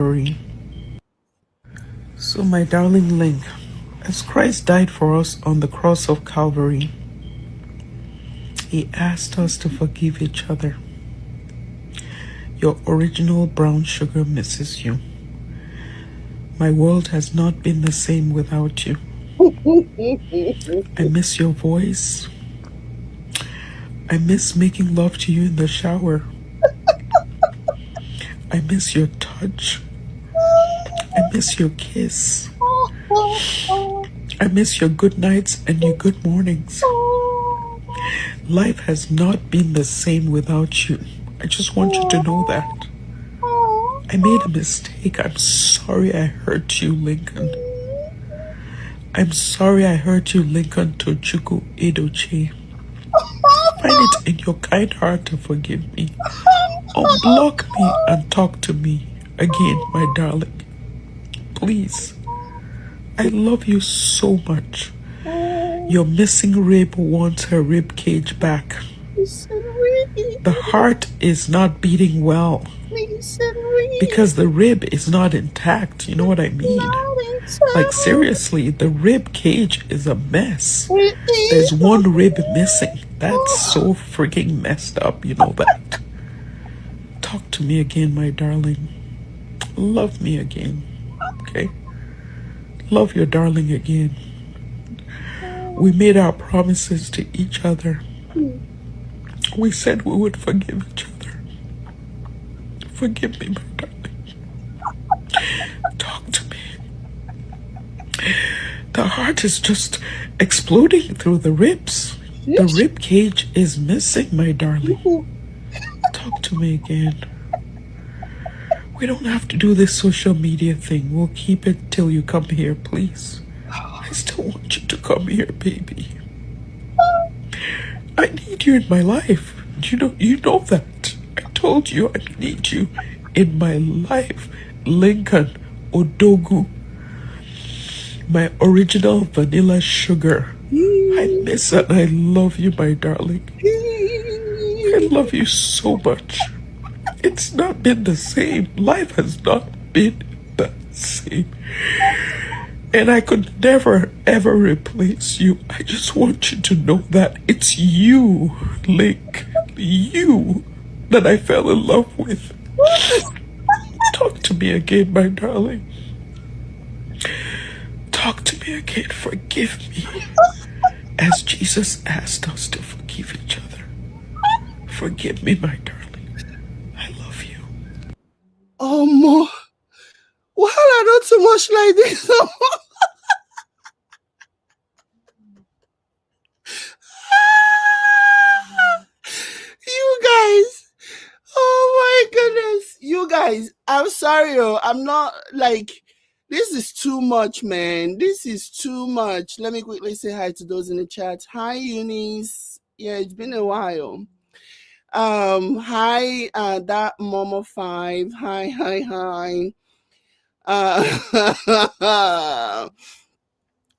Calvary. So, my darling Linc, as Christ died for us on the cross of Calvary, He asked us to forgive each other. Your original brown sugar misses you. My world has not been the same without you. I miss your voice. I miss making love to you in the shower. I miss your touch. I miss your kiss. I miss your good nights and your good mornings. Life has not been the same without you. I just want you to know that. I made a mistake. I'm sorry I hurt you, Lincoln. I'm sorry I hurt you, Lincoln Tochukwu Edochie. Find it in your kind heart to forgive me. Unblock me and talk to me again, my darling. Please. I love you so much. Your missing rib wants her rib cage back. The heart is not beating well because the rib is not intact. You know what I mean? Like, seriously, the rib cage is a mess. There's one rib missing. That's so freaking messed up. You know that. Talk to me again, my darling. Love me again. Okay? Love your darling again. We made our promises to each other. We said we would forgive each other. Forgive me, my darling. Talk to me. The heart is just exploding through the ribs. The rib cage is missing, my darling. Talk to me again. We don't have to do this social media thing. We'll keep it till you come here, please. I still want you to come here, baby. I need you in my life. You know that. I told you I need you in my life. Lincoln Odogu. My original vanilla sugar. I miss and I love you, my darling. I love you so much. It's not been the same. Life has not been the same. And I could never, ever replace you. I just want you to know that it's you, Linc, you, that I fell in love with. Talk to me again, my darling. Talk to me again. Forgive me. As Jesus asked us to forgive each other. Forgive me, my darling. I love you. Oh, more. Why are not too much like this? You guys. Oh my goodness. You guys, I'm sorry. I'm not like, this is too much, man. This is too much. Let me quickly say hi to those in the chat. Hi, Eunice. Yeah, it's been a while. Hi, that Momo 5. Hi.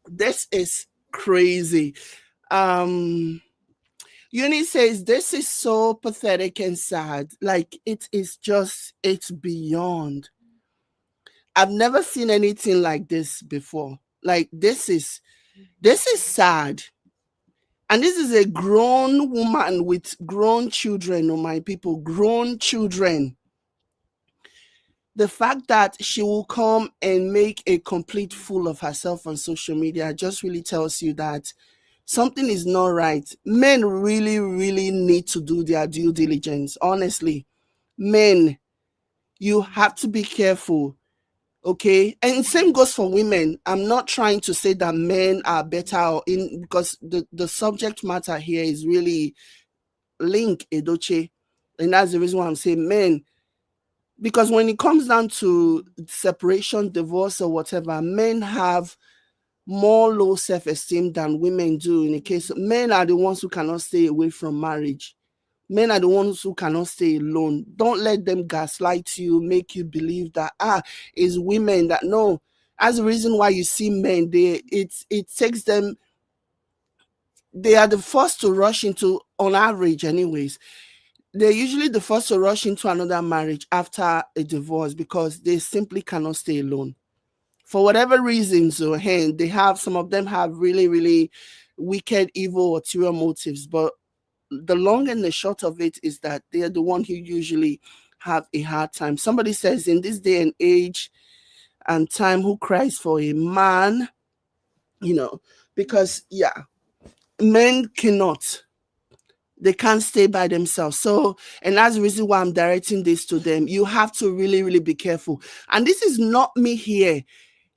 This is crazy. Uni says this is so pathetic and sad. Like, it is just, it's beyond. I've never seen anything like this before. Like, this is sad. And this is a grown woman with grown children, oh my people, grown children. The fact that she will come and make a complete fool of herself on social media just really tells you that something is not right. Men really, really need to do their due diligence. Honestly, men, you have to be careful. Okay, and same goes for women. I'm not trying to say that men are better because the subject matter here is really Linc, Edochie, and that's the reason why I'm saying men. Because when it comes down to separation, divorce, or whatever, men have more low self-esteem than women do. In the case, men are the ones who cannot stay away from marriage. Men are the ones who cannot stay alone. Don't let them gaslight you, make you believe that it's women that no. As the reason why you see men, it takes them. They are the first to rush into, on average, anyways. they're usually the first to rush into another marriage after a divorce because they simply cannot stay alone. For whatever reasons, so hey, they have some of them have really, really wicked, evil, ulterior motives. But the long and the short of it is that they are the one who usually have a hard time. Somebody says in this day and age and time, who cries for a man, you know, because yeah, men cannot, they can't stay by themselves. So, and that's the reason why I'm directing this to them. You have to really, really be careful. And this is not me here,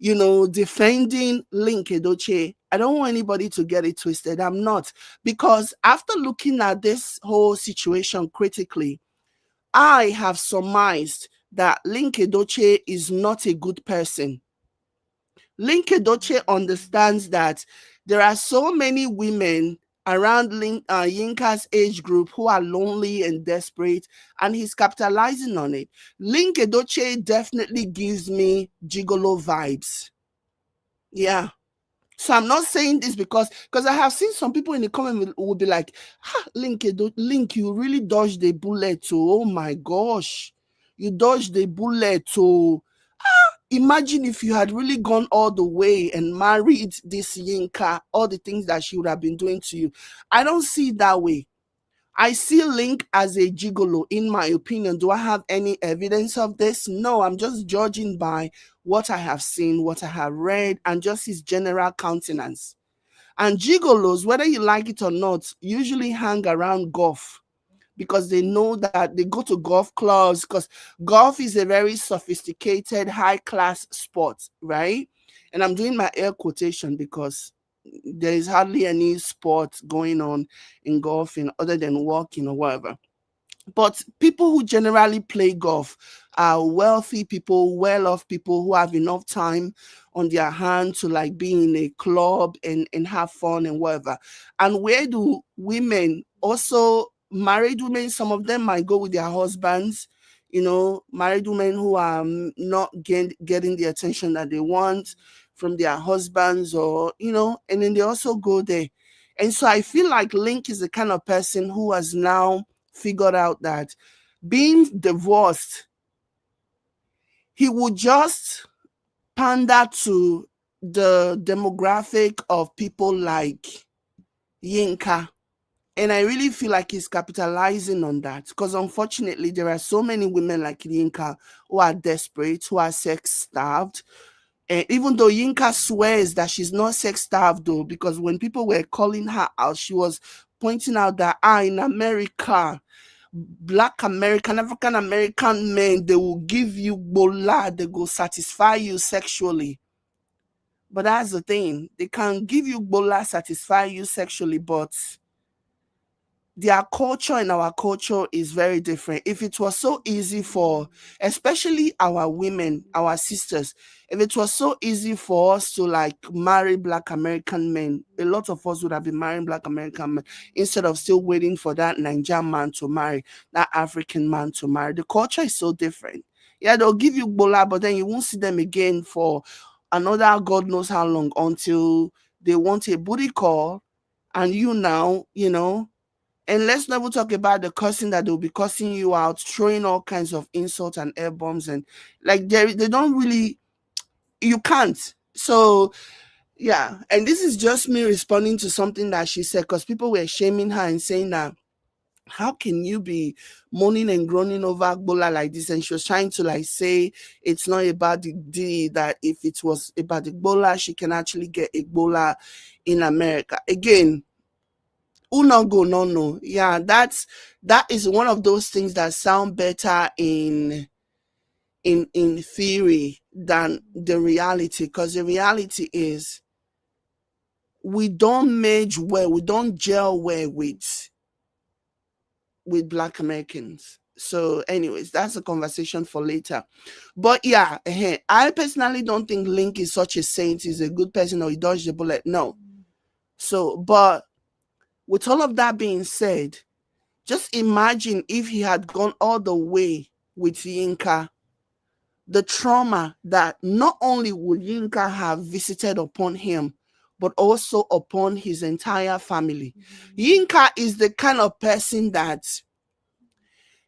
defending Linc Edochie. I don't want anybody to get it twisted. I'm not. Because after looking at this whole situation critically, I have surmised that Linc Edochie is not a good person. Linc Edochie understands that there are so many women around Yinka's age group who are lonely and desperate, and he's capitalizing on it. Linc Edochie definitely gives me gigolo vibes. Yeah. So I'm not saying this because I have seen some people in the comment will be like, Linc, you really dodged the bullet too. Oh my gosh. You dodged the bullet too. Imagine if you had really gone all the way and married this Yinka, all the things that she would have been doing to you. I don't see it that way. I see Linc as a gigolo, in my opinion. Do I have any evidence of this? No, I'm just judging by what I have seen, what I have read, and just his general countenance. And gigolos, whether you like it or not, usually hang around golf because they know that they go to golf clubs because golf is a very sophisticated, high class sport, right? And I'm doing my air quotation because there is hardly any sport going on in golfing other than walking or whatever. But people who generally play golf are wealthy people, well-off people who have enough time on their hand to like be in a club and have fun and whatever. And where do women, also married women, some of them might go with their husbands, married women who are not getting the attention that they want from their husbands, or and then they also go there. And so I feel like Linc is the kind of person who has now figured out that being divorced, he would just pander to the demographic of people like Yinka. And I really feel like he's capitalizing on that because unfortunately, there are so many women like Yinka who are desperate, who are sex starved. And even though Yinka swears that she's not sex starved, though, because when people were calling her out, she was pointing out that in America, Black American, African American men, they will give you bola, they go satisfy you sexually. But that's the thing, they can give you bola, satisfy you sexually, but their culture and our culture is very different. If it was so easy for, especially our women, our sisters, if it was so easy for us to like marry Black American men, a lot of us would have been marrying Black American men instead of still waiting for that Nigerian man to marry, that African man to marry. The culture is so different. Yeah, they'll give you bola, but then you won't see them again for another God knows how long until they want a booty call, and you now, and let's never talk about the cursing that they'll be cursing you out, throwing all kinds of insults and air bombs, and like they don't really, you can't. So yeah, and this is just me responding to something that she said because people were shaming her and saying that how can you be moaning and groaning over Agbola like this? And she was trying to like say it's not about the D, that if it was about Ebola, she can actually get Ebola in America. Again, Unogo no no. Yeah, that is one of those things that sound better in theory than the reality, because the reality is we don't merge well, we don't gel well with Black Americans. So anyways, that's a conversation for later. But yeah, I personally don't think Linc is such a saint, he's a good person, or he dodged the bullet. No. So but with all of that being said, just imagine if he had gone all the way with Yinka, the trauma that not only would Yinka have visited upon him, but also upon his entire family. Yinka is the kind of person that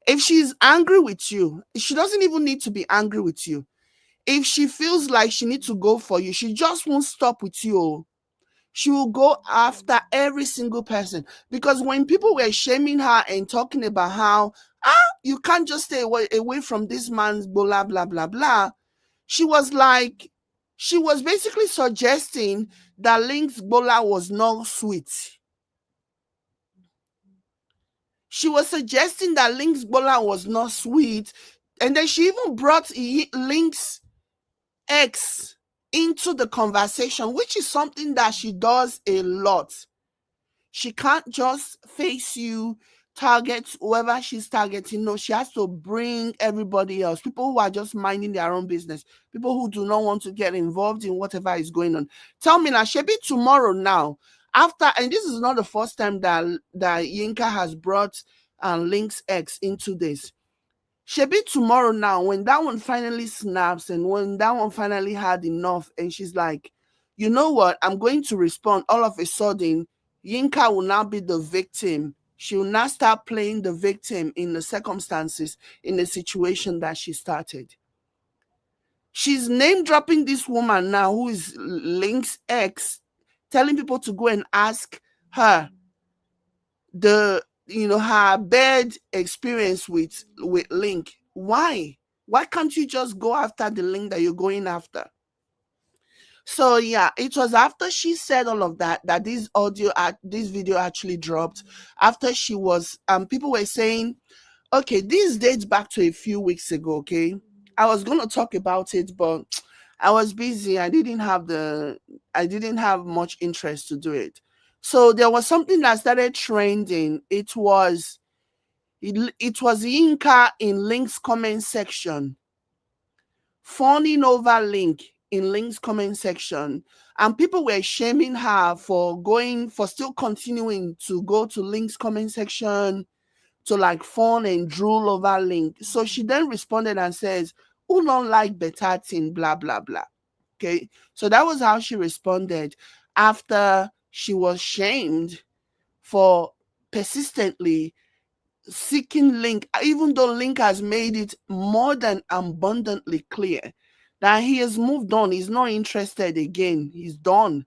If she's angry with you, she doesn't even need to be angry with you. If she feels like she needs to go for you, she just won't stop with you. She will go after every single person. Because when people were shaming her and talking about how, you can't just stay away from this man's blah, blah, blah, blah, she was like, she was basically suggesting that Linc's bola was not sweet. She was suggesting that Linc's bola was not sweet. And then she even brought Linc's ex into the conversation, which is something that she does a lot. She can't just face you, target whoever she's targeting. No, she has to bring everybody else, people who are just minding their own business, people who do not want to get involved in whatever is going on. Tell me now, shebi tomorrow now, after, and this is not the first time that Yinka has brought Linc's ex into this. Shebi tomorrow now, when that one finally snaps and when that one finally had enough and she's like, you know what, I'm going to respond, all of a sudden, Yinka will now be the victim. She will now start playing the victim in the circumstances, in the situation that she started. She's name dropping this woman now who is Linc's ex, telling people to go and ask her her bad experience with Linc. Why can't you just go after the Linc that you're going after? So yeah, it was after she said all of that this video actually dropped. After she was people were saying, okay, this dates back to a few weeks ago. Okay, I was going to talk about it, but I was busy. I didn't have much interest to do it. So there was something that started trending. It was Yinka in Linc's comment section, fawning over Linc in Linc's comment section, and people were shaming her for still continuing to go to Linc's comment section to like fawn and drool over Linc. So she then responded and says, "Who don't like better thing, blah blah blah." Okay, so that was how she responded after she was shamed for persistently seeking Linc, even though Linc has made it more than abundantly clear that he has moved on. He's not interested again. He's done.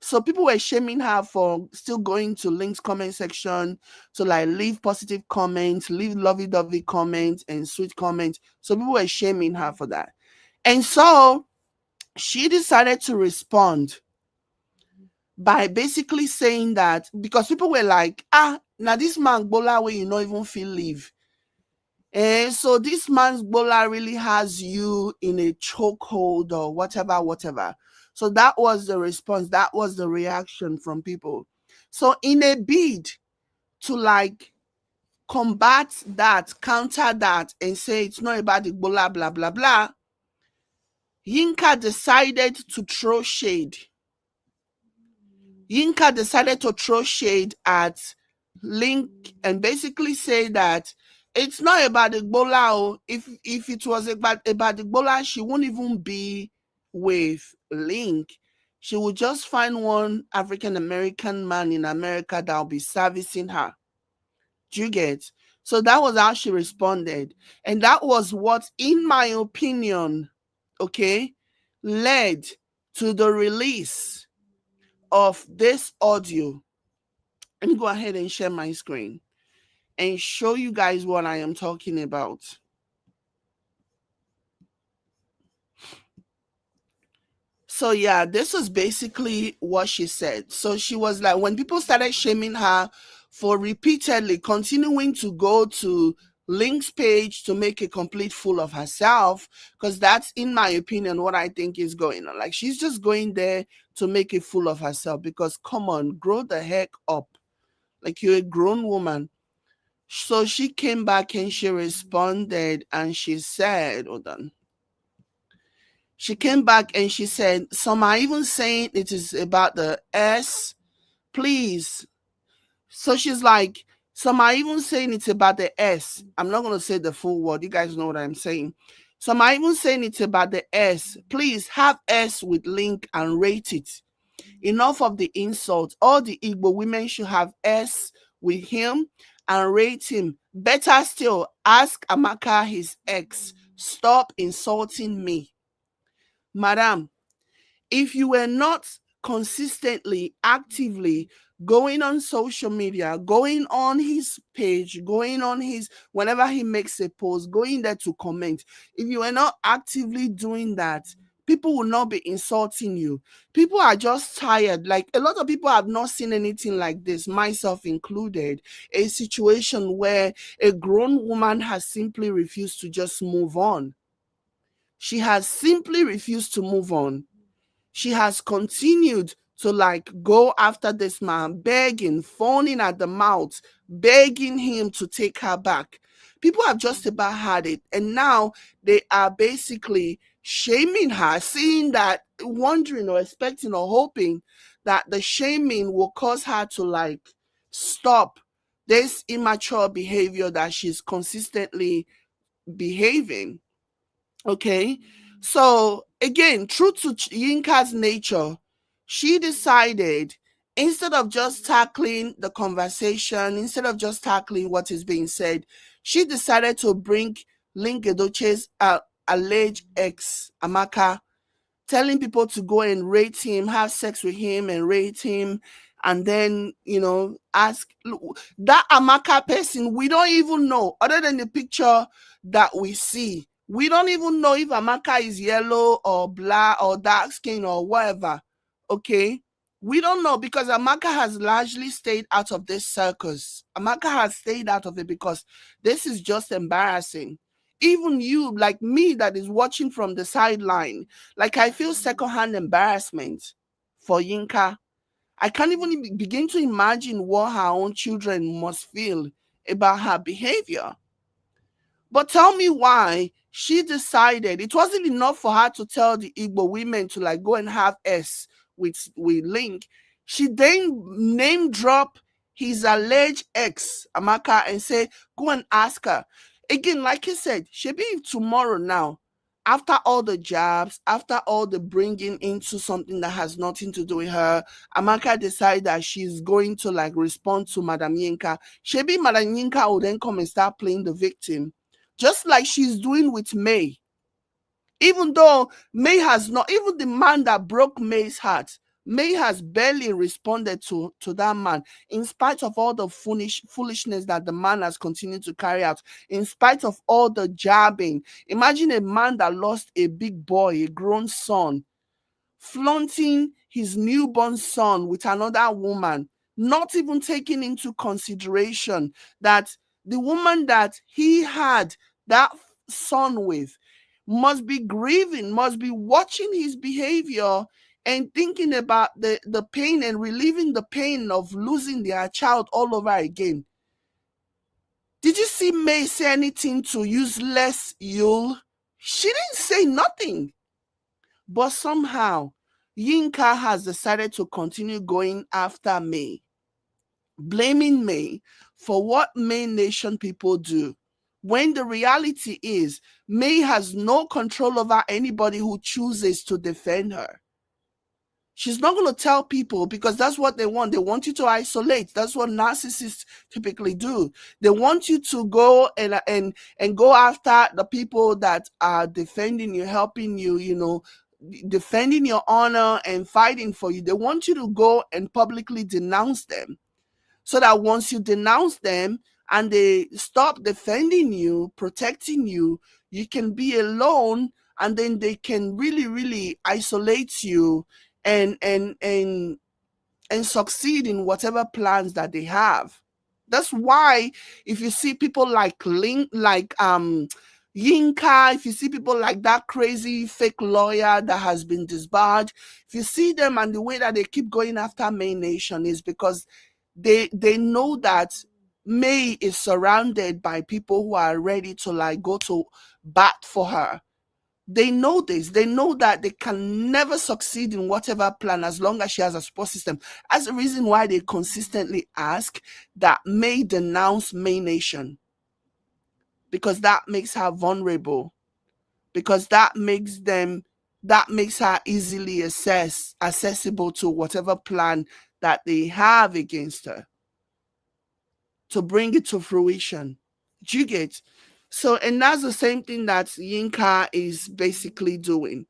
So people were shaming her for still going to Linc's comment section to like leave positive comments, leave lovey-dovey comments and sweet comments. So people were shaming her for that. And so she decided to respond by basically saying that, because people were like, now this man Gbola where you not even feel leave. And so this man's Gbola really has you in a chokehold or whatever. So that was the response. That was the reaction from people. So in a bid to like combat that, counter that, and say it's not about the Gbola, blah, blah, blah, Yinka decided to throw shade. Yinka decided to throw shade at Linc and basically say that it's not about the Gbola. If it was about the Gbola, she won't even be with Linc. She would just find one African American man in America that will be servicing her. Do you get? So that was how she responded. And that was what, in my opinion, okay, led to the release of this audio. Let me go ahead and share my screen and show you guys what I am talking about. So yeah, this was basically what she said. So she was like, when people started shaming her for repeatedly continuing to go to Linc's page to make a complete fool of herself, because that's, in my opinion, what I think is going on. Like, she's just going there to make a fool of herself, because come on, grow the heck up. Like, you're a grown woman. So she came back and she responded and she said, hold on. She came back and she said, some are even saying it is about the S, please. So she's like, some are even saying it's about the S. I'm not going to say the full word. You guys know what I'm saying. Some are even saying it's about the S. Please have S with Linc and rate it. Enough of the insults. All the Igbo women should have S with him and rate him. Better still, ask Amaka, his ex, stop insulting me. Madam, if you were not consistently, actively going on social media, going on his page, going on his, whenever he makes a post, going there to comment, if you were not actively doing that, people will not be insulting you. People are just tired. Like, a lot of people have not seen anything like this, myself included. A situation where a grown woman has simply refused to just move on. She has simply refused to move on. She has continued to like go after this man, begging, foaming at the mouth, begging him to take her back. People have just about had it, and now they are basically shaming her, seeing that, wondering or expecting or hoping that the shaming will cause her to like stop this immature behavior that she's consistently behaving. Okay. So again, true to Yinka's nature, she decided, instead of just tackling the conversation, instead of just tackling what is being said, she decided to bring Linc Edochie's alleged ex, Amaka, telling people to go and rate him, have sex with him and rate him, and then, ask that Amaka person. We don't even know, other than the picture that we see. We don't even know if Amaka is yellow or black or dark skin or whatever. Okay. We don't know, because Amaka has largely stayed out of this circus. Amaka has stayed out of it because this is just embarrassing. Even you, like me, that is watching from the sideline, like, I feel secondhand embarrassment for Yinka. I can't even begin to imagine what her own children must feel about her behavior. But tell me why she decided it wasn't enough for her to tell the Igbo women to like go and have with Linc. She then name drop his alleged ex, Amaka, and say, go and ask her. Again, like I said, she'll be tomorrow now. After all the jabs, after all the bringing into something that has nothing to do with her, Amaka decided that she's going to like respond to Madam Yinka. Maybe Madam Yinka will then come and start playing the victim, just like she's doing with May. Even though May has not, even the man that broke May's heart, May has barely responded to that man, in spite of all the foolishness that the man has continued to carry out, in spite of all the jabbing. Imagine a man that lost a big boy, a grown son, flaunting his newborn son with another woman, not even taking into consideration that the woman that he had that son with must be grieving, must be watching his behavior and thinking about the pain and relieving the pain of losing their child all over again. Did you see May say anything to useless Yule? She didn't say nothing. But somehow, Yinka has decided to continue going after May, blaming May for what May Nation people do, when the reality is May has no control over anybody who chooses to defend her. She's not going to tell people, because that's what they want. They want you to isolate. That's what narcissists typically do. They want you to go and go after the people that are defending you, helping you, defending your honor and fighting for you. They want you to go and publicly denounce them, so that once you denounce them and they stop defending you, protecting you, you can be alone, and then they can really, really isolate you and succeed in whatever plans that they have. That's why if you see people like Yinka, if you see people like that crazy fake lawyer that has been disbarred, if you see them and the way that they keep going after May Nation, is because they know that May is surrounded by people who are ready to like go to bat for her. They know this. They know that they can never succeed in whatever plan as long as she has a support system. That's the reason why they consistently ask that May denounce May Nation, because that makes her vulnerable, because that makes her easily accessible to whatever plan that they have against her. to bring it to fruition. Do you get? So, and that's the same thing that Yinka is basically doing,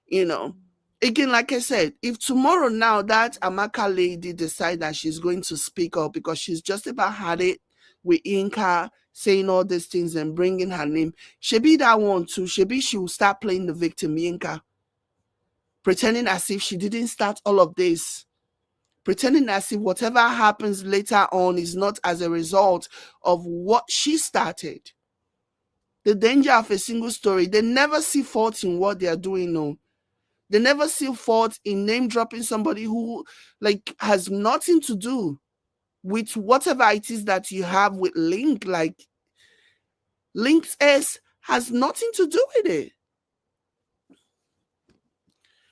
you know. Again, like I said, if tomorrow now that Amaka lady decide that she's going to speak up because she's just about had it with Yinka saying all these things and bringing her name, be that one too. Be she will start playing the victim, Yinka, pretending as if she didn't start all of this, pretending as if whatever happens later on is not as a result of what she started. The danger of a single story, they never see fault in what they are doing. No, they never see fault in name dropping somebody who like has nothing to do with whatever it is that you have with Linc. Like Linc's S has nothing to do with it.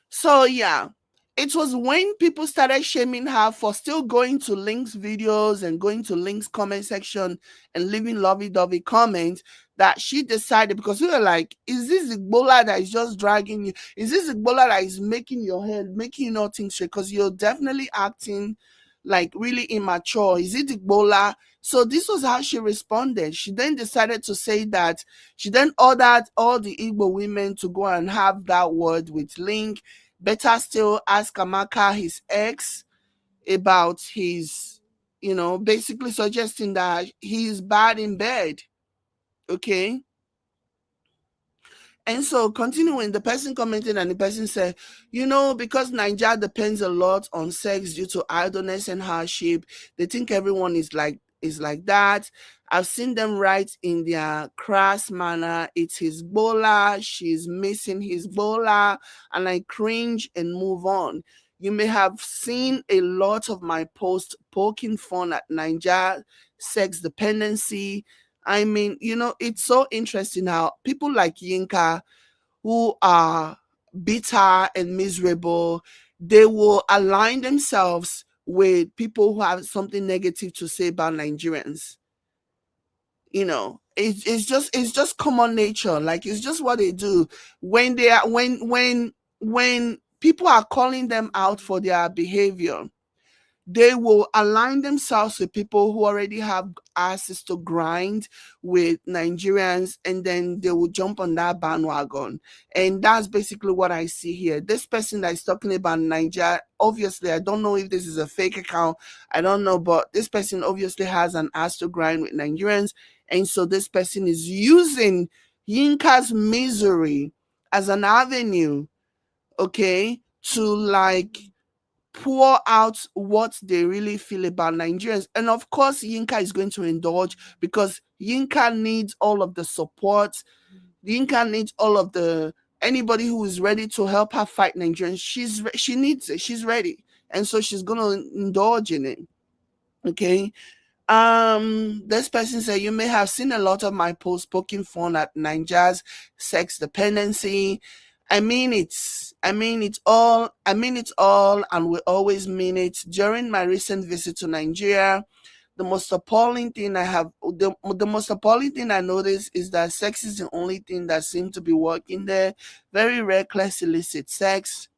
So yeah, it was when people started shaming her for still going to Linc's videos and going to Linc's comment section and leaving lovey-dovey comments that she decided, because we were like, is this Igbola that is just dragging you? Is this Igbola that is making your head, making you not think straight? Because you're definitely acting like really immature. Is it Igbola? So this was how she responded. She then decided to say that she then ordered all the Igbo women to go and have that word with Linc. Better still, ask Amaka, his ex, about his, basically suggesting that he's bad in bed. Okay. And so, continuing, the person commented and the person said, because Nigeria depends a lot on sex due to idleness and hardship, they think everyone is like that. I've seen them write in their crass manner, it's Hezbollah, she's missing Hezbollah, and I cringe and move on. You may have seen a lot of my posts poking fun at Nigeria sex dependency. I mean, it's so interesting how people like Yinka, who are bitter and miserable, they will align themselves with people who have something negative to say about Nigerians. It's just common nature. Like, it's just what they do when they are when people are calling them out for their behavior. They will align themselves with people who already have asses to grind with Nigerians, and then they will jump on that bandwagon. And that's basically what I see here. This person that is talking about Nigeria, obviously, I don't know if this is a fake account. I don't know, but this person obviously has an ass to grind with Nigerians. And so this person is using Yinka's misery as an avenue, okay, to like pour out what they really feel about Nigerians. And of course, Yinka is going to indulge because Yinka needs all of the support. Yinka needs all of the anybody who is ready to help her fight Nigerians. She needs it. She's ready, and so she's going to indulge in it. Okay. This person said, you may have seen a lot of my posts poking fun at Nigeria's sex dependency. I mean it's all, and we always mean it. During my recent visit to Nigeria, the most appalling thing I noticed is that sex is the only thing that seems to be working there. Very reckless illicit sex.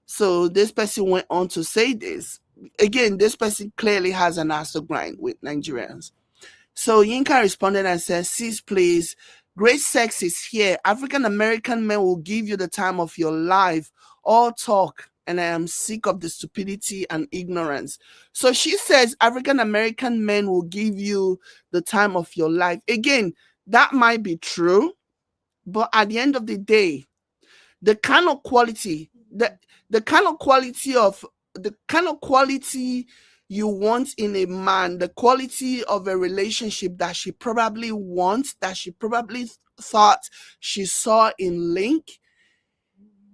So this person went on to say this. Again, this person clearly has an ass to grind with Nigerians. So Yinka responded and said, sis, please, great sex is here. African American men will give you the time of your life. All talk, and I am sick of the stupidity and ignorance. So she says African American men will give you the time of your life. Again, that might be true, but at the end of the day, the kind of quality the kind of quality you want in a man, the quality of a relationship that she probably wants, that she probably thought she saw in Linc,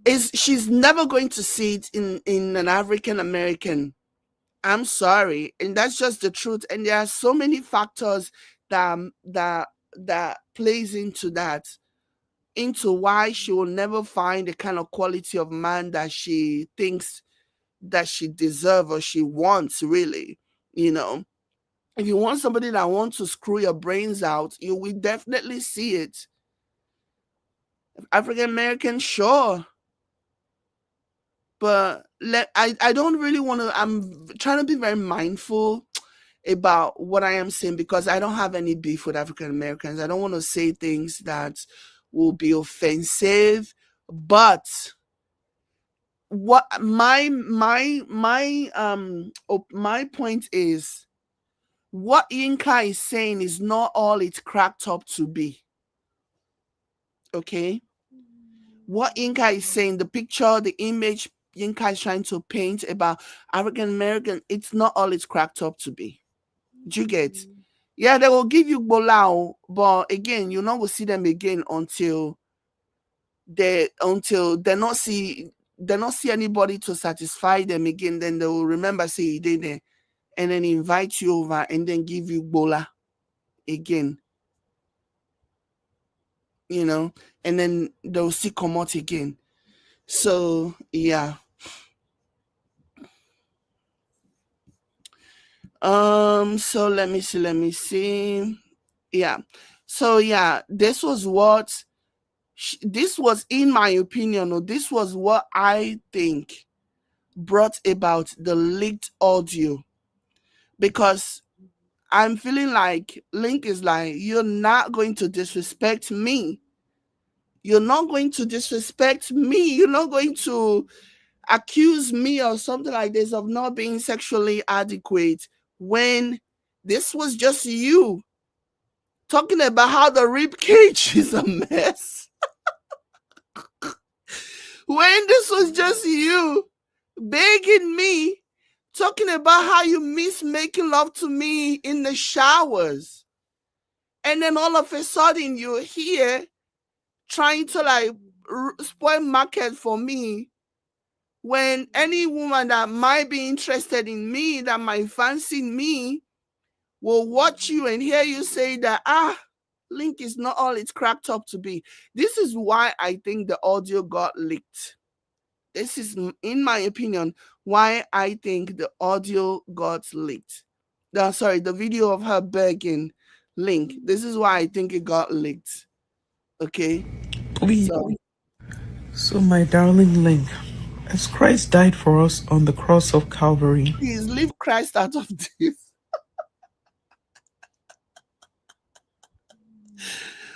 is she's never going to see it in an African American. I'm sorry, and that's just the truth. And there are so many factors that plays into why she will never find the kind of quality of man that she thinks that she deserves or she wants, really. You know, if you want somebody that wants to screw your brains out, you will definitely see it. African American, sure. But I don't really want to, I'm trying to be very mindful about what I am saying, because I don't have any beef with African Americans. I don't want to say things that will be offensive, but what my point is, what Yinka is saying is not all it's cracked up to be. Okay? What Yinka is saying, the picture, the image Yinka is trying to paint about African American, it's not all it's cracked up to be. Do you get? Yeah, they will give you bolao, but again, you're not going to see them again until they not see anybody to satisfy them again. Then they will remember, say, they there, and then invite you over and then give you bola again. You know, and then they'll see come out again. So yeah. So let me see. Yeah. So yeah, this was in my opinion, or this was what I think brought about the leaked audio, because I'm feeling like Linc is like, you're not going to disrespect me. You're not going to disrespect me. You're not going to accuse me or something like this of not being sexually adequate, when this was just you talking about how the rib cage is a mess. When this was just you begging me, talking about how you miss making love to me in the showers. And then all of a sudden you're here trying to like spoil market for me, when any woman that might be interested in me, that might fancy me, will watch you and hear you say that, Linc is not all it's cracked up to be. This is why I think the audio got leaked. This is, in my opinion, why I think the audio got leaked. The video of her begging Linc. This is why I think it got leaked. Okay? Please. So my darling Linc, as Christ died for us on the cross of Calvary, please leave Christ out of this.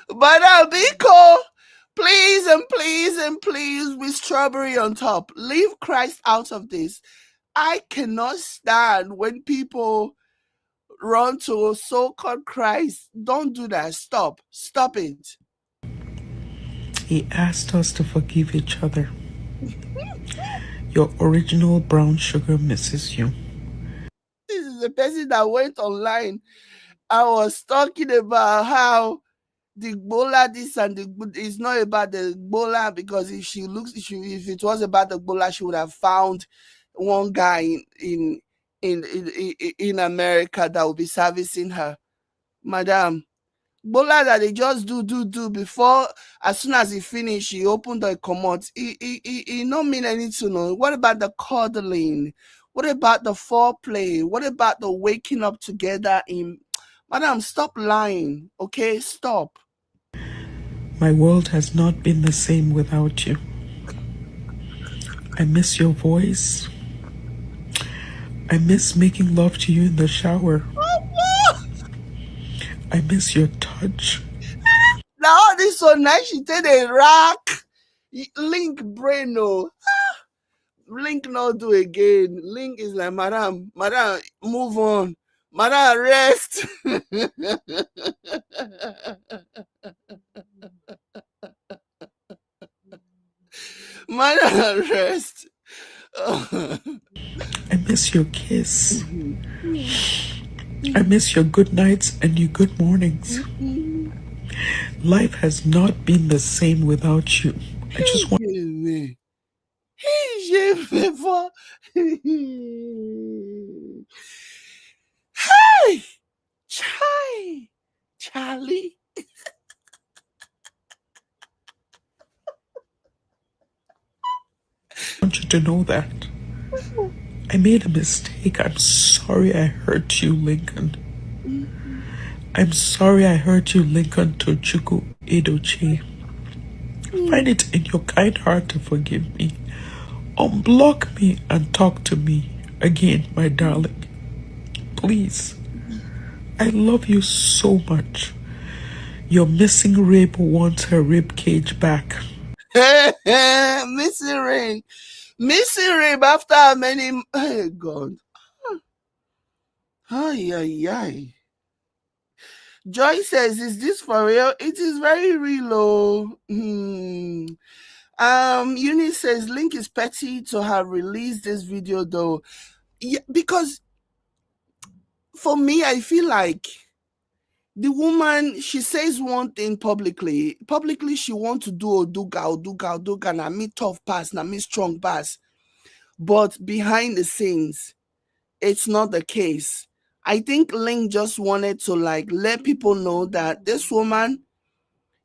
But Biko, please and please and please, with strawberry on top, leave Christ out of this. I cannot stand when people run to so-called Christ. Don't do that. Stop it. He asked us to forgive each other. Your original brown sugar misses you. This is the person that went online. I was talking about how the Gbola this and it's not about the Gbola, because if it was about the Gbola, she would have found one guy in America that would be servicing her. Madam, Gbola that they just do before, as soon as he finished, he opened the commode. He don't mean anything. No. What about the cuddling? What about the foreplay? What about the waking up together Madam, stop lying, okay? Stop. My world has not been the same without you. I miss your voice. I miss making love to you in the shower. I miss your touch. Now this so nice, she take a rock. Linc brain, no. Linc not do again. Linc is like, madam, move on. Madam, rest. Madam, rest. I miss your kiss. I miss your good nights and your good mornings. Life has not been the same without you. I just want... Hey! Charlie. I want you to know that. I made a mistake. I'm sorry I hurt you, Lincoln. I'm sorry I hurt you, Lincoln Tochukwu Edochie. Find it in your kind heart to forgive me. Unblock me and talk to me again, my darling. Please. I love you so much. Your missing rib wants her rib cage back. Missing rain. Missing rib after many. Hey, God. Ay, ay, ay. Joy says, is this for real? It is very real, oh. Eunice says, Linc is petty to have released this video, though. Yeah, because for me, I feel like the woman, she says one thing publicly. Publicly, she want to do oduga, na me tough pass, na me strong pass. But behind the scenes, it's not the case. I think Linc just wanted to like let people know that this woman,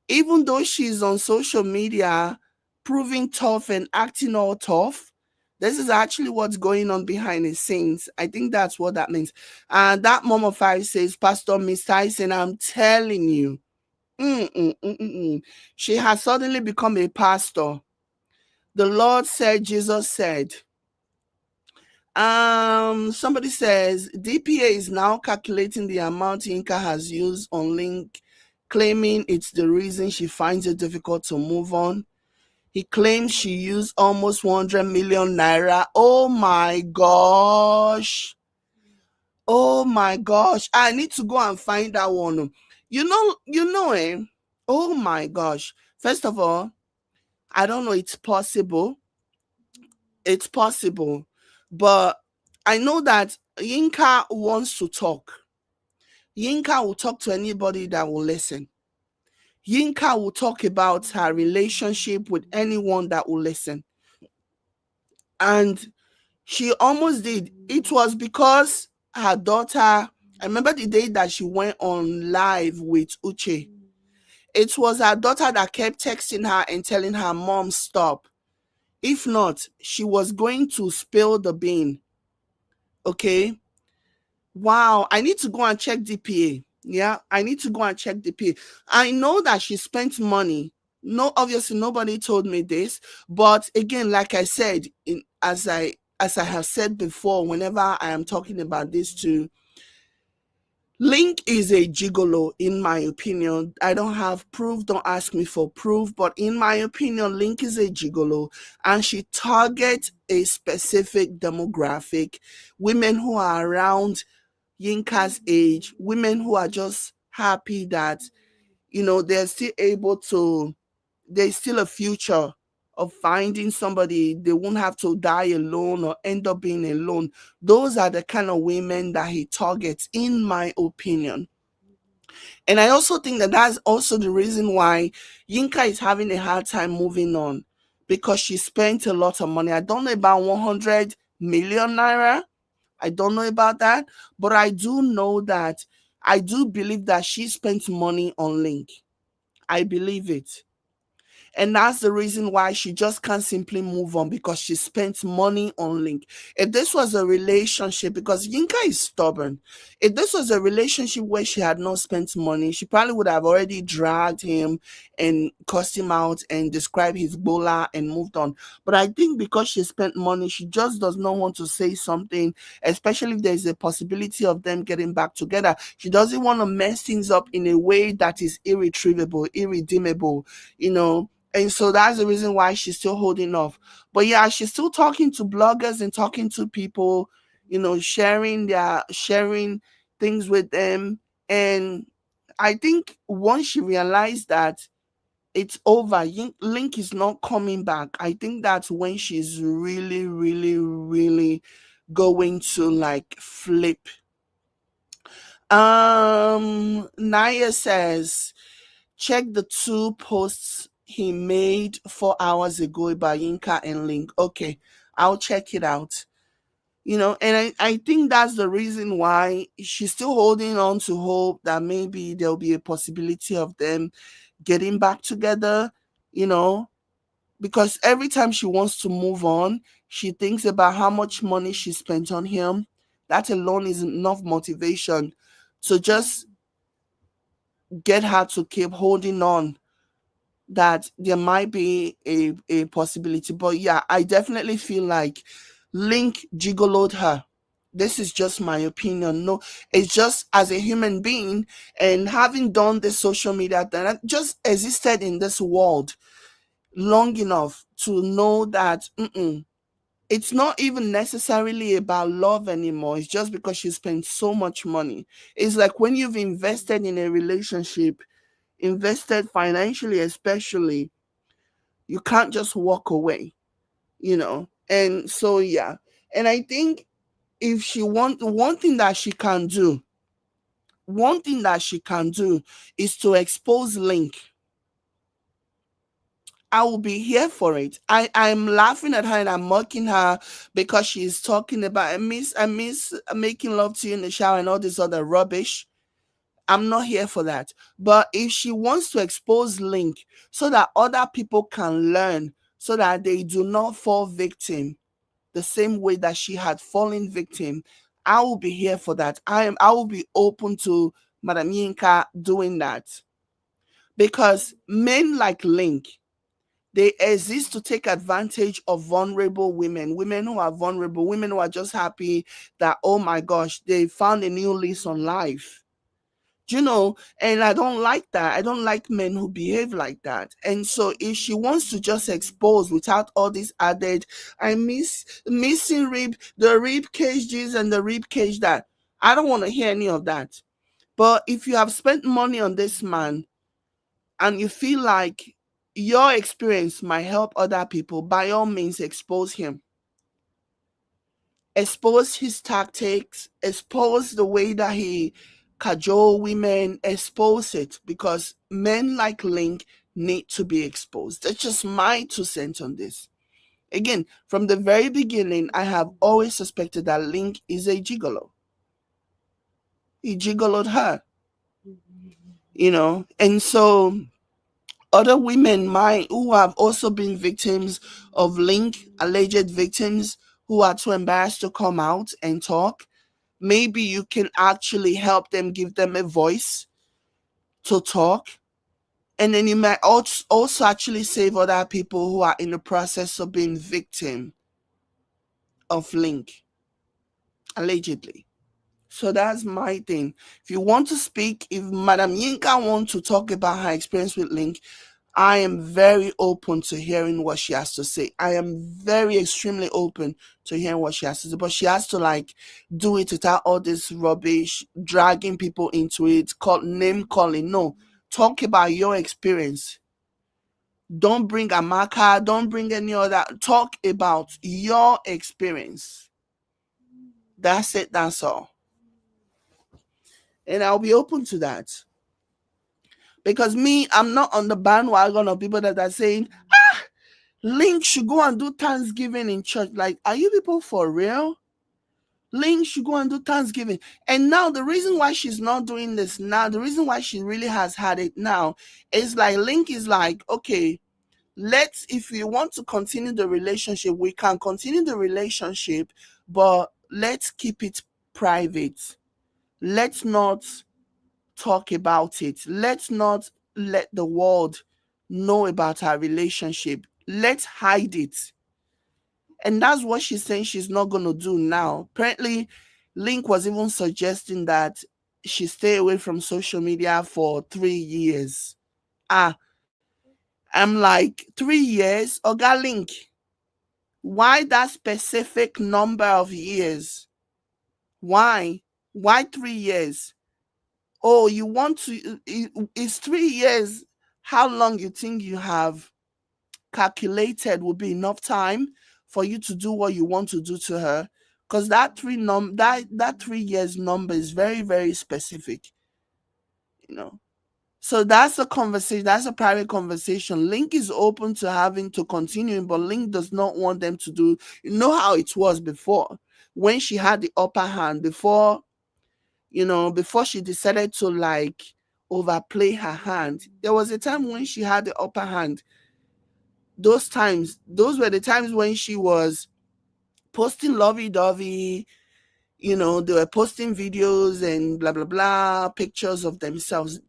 even though she's on social media proving tough and acting all tough, this is actually what's going on behind the scenes. I think that's what that means. And that Mom of Five says, Pastor Miss Tyson, I'm telling you, she has suddenly become a pastor. The Lord said, Jesus said. Somebody says DPA is now calculating the amount Yinka has used on Linc, claiming it's the reason she finds it difficult to move on. He claims she used almost 100 million naira. Oh my gosh. Oh my gosh. I need to go and find that one. Oh my gosh. First of all, I don't know, it's possible. It's possible. But I know that Yinka wants to talk. Yinka will talk to anybody that will listen. Yinka will talk about her relationship with anyone that will listen. And she almost did. It was because her daughter, I remember the day that she went on live with Uche. It was her daughter that kept texting her and telling her, Mom, stop. If not, she was going to spill the bean. Okay? Wow, I need to go and check DPA. Yeah, I need to go and check DPA. I know that she spent money. No, obviously nobody told me this, but again, like I said, as I have said before, whenever I am talking about this too, Linc is a gigolo, in my opinion. I don't have proof, don't ask me for proof, but in my opinion, Linc is a gigolo, and she targets a specific demographic, women who are around Yinka's age, women who are just happy that, they're still able to, there's still a future of finding somebody. They won't have to die alone or end up being alone. Those are the kind of women that he targets, in my opinion. And I also think that that's also the reason why Yinka is having a hard time moving on, because she spent a lot of money. I don't know about 100 million naira. I don't know about that, but I do know that I do believe that she spent money on Linc. I believe it. And that's the reason why she just can't simply move on, because she spent money on Linc. If this was a relationship, because Yinka is stubborn, if this was a relationship where she had not spent money, she probably would have already dragged him and cussed him out and described his bola and moved on. But I think because she spent money, she just does not want to say something, especially if there's a possibility of them getting back together. She doesn't want to mess things up in a way that is irretrievable, irredeemable, and so that's the reason why she's still holding off. But yeah, she's still talking to bloggers and talking to people, sharing things with them. And I think once she realized that it's over, Linc is not coming back, I think that's when she's really, really, really going to like flip. Naya says, check the 2 posts he made 4 hours ago about Yinka and Linc. Okay, I'll check it out. And I think that's the reason why she's still holding on to hope that maybe there'll be a possibility of them getting back together, because every time she wants to move on, she thinks about how much money she spent on him. That alone is enough motivation to just get her to keep holding on, that there might be a possibility. But yeah, I definitely feel like Linc gigoloed her. This is just my opinion. No, it's just as a human being and having done this social media, that I just existed in this world long enough to know that it's not even necessarily about love anymore. It's just because you spend so much money. It's like when you've invested in a relationship, invested financially, especially, you can't just walk away, you know? And so, yeah. And I think if she want one thing that she can do, one thing that she can do is to expose Linc. I will be here for it. I'm laughing at her and I'm mocking her because she's talking about I miss making love to you in the shower and all this other rubbish. I'm not here for that. But if she wants to expose Linc so that other people can learn, so that they do not fall victim the same way that she had fallen victim, I will be here for that. I will be open to Madam Yinka doing that. Because men like Linc, they exist to take advantage of vulnerable women, women who are vulnerable, women who are just happy that, oh my gosh, they found a new lease on life. And I don't like that. I don't like men who behave like that. And so if she wants to just expose without all this added, I miss missing the rib cage this and the rib cage that, I don't want to hear any of that. But if you have spent money on this man and you feel like your experience might help other people, by all means expose him. Expose his tactics, expose the way that he cajole women, expose it, because men like Linc need to be exposed. That's just my 2 cents on this. Again, from the very beginning, I have always suspected that Linc is a gigolo. He gigoloed her, and so other women might who have also been victims of Linc, alleged victims who are too embarrassed to come out and talk. Maybe you can actually help them, give them a voice to talk. And then you might also actually save other people who are in the process of being victim of Linc, allegedly. So that's my thing. If you want to speak, if Madam Yinka wants to talk about her experience with Linc, I am very open to hearing what she has to say. I am very extremely open to hearing what she has to say. But she has to do it without all this rubbish, dragging people into it, name calling. No. Talk about your experience. Don't bring Amaka, don't bring any other. Talk about your experience. That's it, that's all. And I'll be open to that. Because me, I'm not on the bandwagon of people that are saying, Linc should go and do Thanksgiving in church. Like, are you people for real? Linc should go and do Thanksgiving. And now the reason why she's not doing this now, the reason why she really has had it now, is like Linc is like, okay, if you want to continue the relationship, we can continue the relationship, but let's keep it private. Let's not talk about it. Let's not let the world know about our relationship. Let's hide it. And that's what she's saying she's not going to do now. Apparently, Linc was even suggesting that she stay away from social media for 3 years. I'm like, 3 years? Oga Linc, why that specific number of years? Why? Why 3 years? Oh, you want to, it's 3 years. How long you think you have calculated will be enough time for you to do what you want to do to her? Because that 3 years number is very, very specific, you know. So that's a conversation, that's a private conversation. Linc is open to having to continue, but Linc does not want them to do, how it was before, when she had the upper hand, before she decided to overplay her hand. There was a time when she had the upper hand. Those were the times when she was posting lovey-dovey, they were posting videos and blah blah blah, pictures of themselves.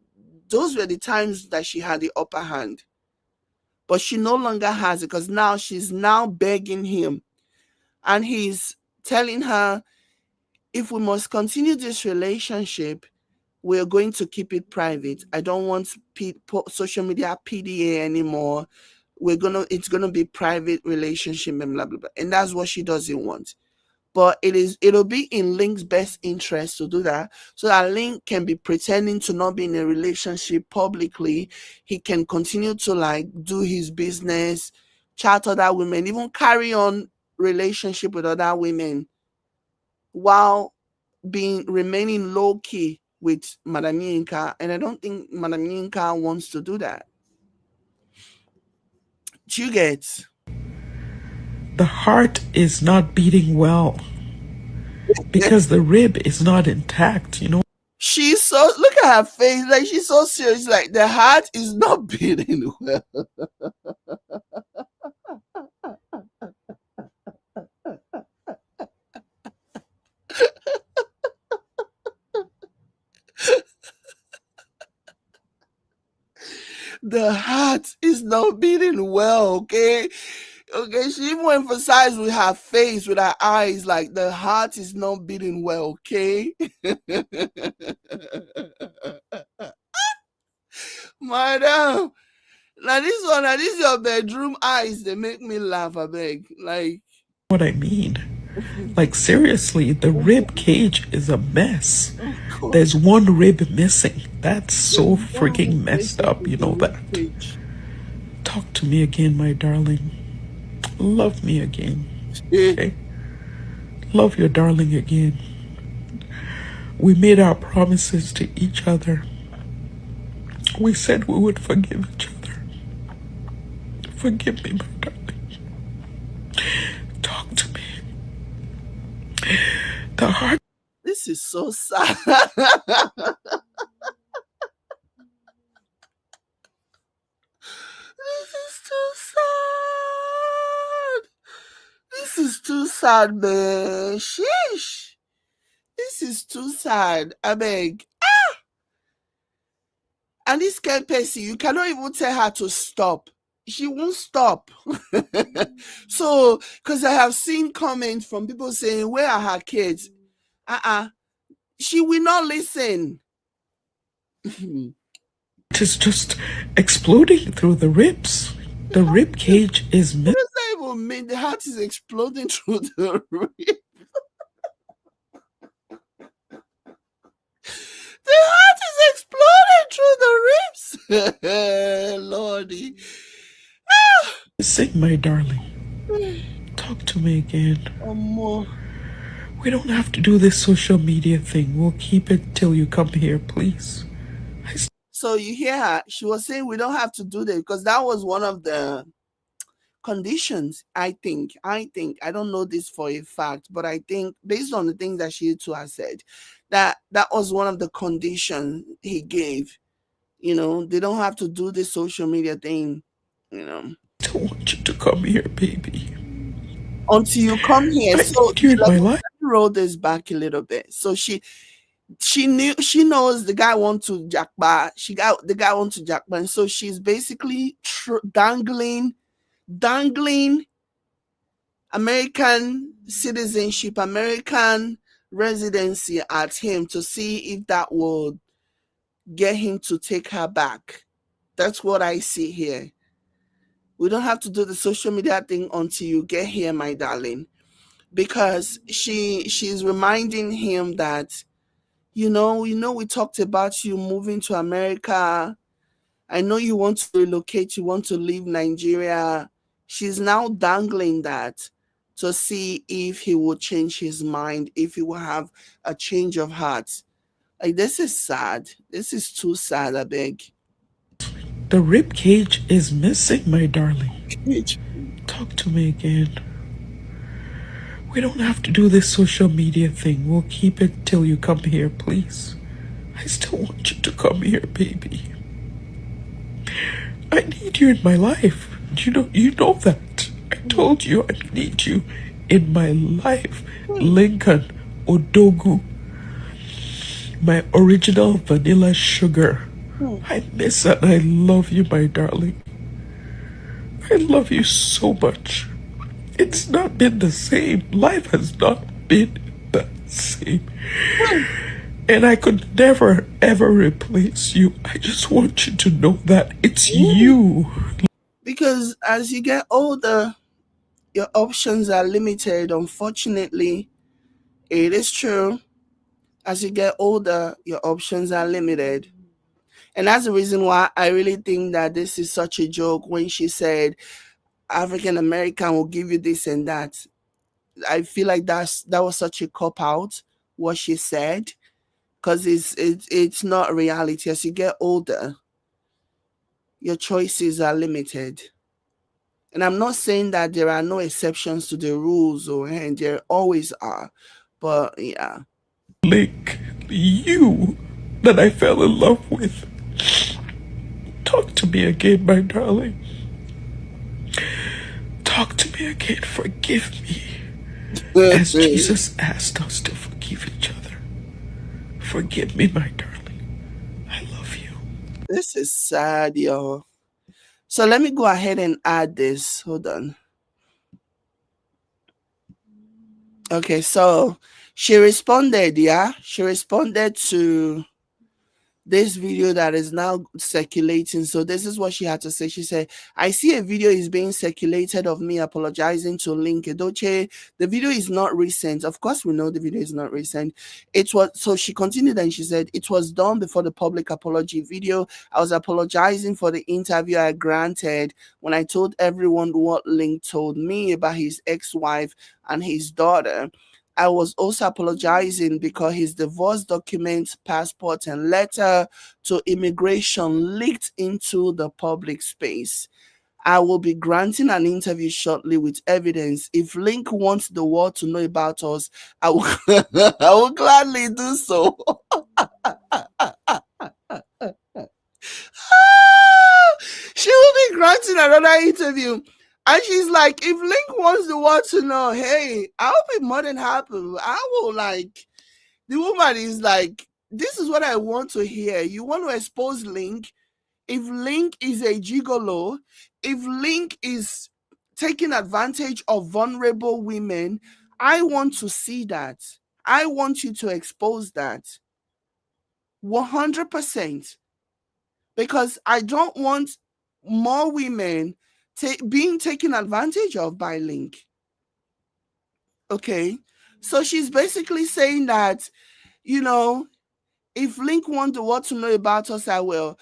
Those were the times that she had the upper hand. But she no longer has it, because now she's now begging him, and he's telling her, if we must continue this relationship, we're going to keep it private. I don't want social media PDA anymore. It's gonna be private relationship and blah blah blah. And that's what she doesn't want. But it'll be in Linc's best interest to do that, so that Linc can be pretending to not be in a relationship publicly. He can continue to like do his business, chat other women, even carry on relationship with other women while remaining low key with Madame Yinka. And I don't think Madame Yinka wants to do that. Do you get? The heart is not beating well because the rib is not intact, you know. She's so, look at her face, like she's so serious, like the heart is not beating well. The heart is not beating well, okay? Okay, she even emphasized with her face, with her eyes, like the heart is not beating well, okay? Madam, now this your bedroom eyes, they make me laugh, I beg. Like, What I mean. Like, seriously, the rib cage is a mess. There's one rib missing. That's so freaking messed up, you know that. Talk to me again, my darling. Love me again. Okay? Love your darling again. We made our promises to each other. We said we would forgive each other. Forgive me, my darling. Talk to me. The heart. This is so sad. This is too sad. This is too sad, man. Sheesh. This is too sad. I beg. And this kind of person, you cannot even tell her to stop. She won't stop. So, because I have seen comments from people saying, where are her kids? She will not listen. It is just exploding through the ribs. The rib cage is missing. What does that even mean? The heart is exploding through the ribs. The heart is exploding through the ribs. Lordy. Sing, my darling. Talk to me again. We don't have to do this social media thing. We'll keep it till you come here, please. So you hear her, she was saying we don't have to do that because that was one of the conditions, I think. I don't know this for a fact, but I think based on the things that she too has said, that was one of the conditions he gave. You know, they don't have to do this social media thing, you know. I don't want you to come here, baby. Until you come here. So let me roll this back a little bit. So she knows the guy wants to jackba. The guy wants to jackba, and so she's basically dangling American citizenship, American residency at him to see if that will get him to take her back. That's what I see here. We don't have to do the social media thing until you get here, my darling, because she's reminding him that, you know, we talked about you moving to America. I know you want to relocate, you want to leave Nigeria. She's now dangling that to see if he will change his mind, if he will have a change of heart. Like, this is sad. This is too sad, I beg. The rib cage is missing, my darling. Talk to me again. We don't have to do this social media thing. We'll keep it till you come here, please. I still want you to come here, baby. I need you in my life. You know that. I told you I need you in my life. Lincoln Odogu. My original vanilla sugar. I miss and I love you, my darling. I love you so much. It's not been the same. Life has not been the See? And I could never ever replace you. I just want you to know that it's you. Because as you get older, your options are limited. Unfortunately, it is true. As you get older, your options are limited. And that's the reason why I really think that this is such a joke when she said African American will give you this and that. I feel like that was such a cop out what she said, because it's not reality. As you get older, your choices are limited. And I'm not saying that there are no exceptions to the rules, or and there always are, but yeah. Linc, you that I fell in love with. Talk to me again, my darling. Talk to me again. Forgive me. As Jesus asked us to forgive each other. Forgive me, my darling. I love you. This is sad, y'all. So let me go ahead and add this. Hold on. Okay, so she responded, yeah? She responded to this video that is now circulating. So this is what she had to say. She said, I see a video is being circulated of me apologizing to Linc Edochie. The video is not recent. Of course, we know the video is not recent. It was, so she continued and she said, it was done before the public apology video. I was apologizing for the interview I granted when I told everyone what Linc told me about his ex-wife and his daughter. I was also apologizing because his divorce documents, passport, and letter to immigration leaked into the public space. I will be granting an interview shortly with evidence. If Linc wants the world to know about us, I will, I will gladly do so. She will be granting another interview. And she's like, if Linc wants the world to know, hey, I'll be more than happy. I will, like, the woman is like, this is what I want to hear. You want to expose Linc? If Linc is a gigolo, if Linc is taking advantage of vulnerable women, I want to see that. I want you to expose that 100%, because I don't want more women being taken advantage of by Linc. Okay, so she's basically saying that, you know, if Linc wants the world to know about us, I will.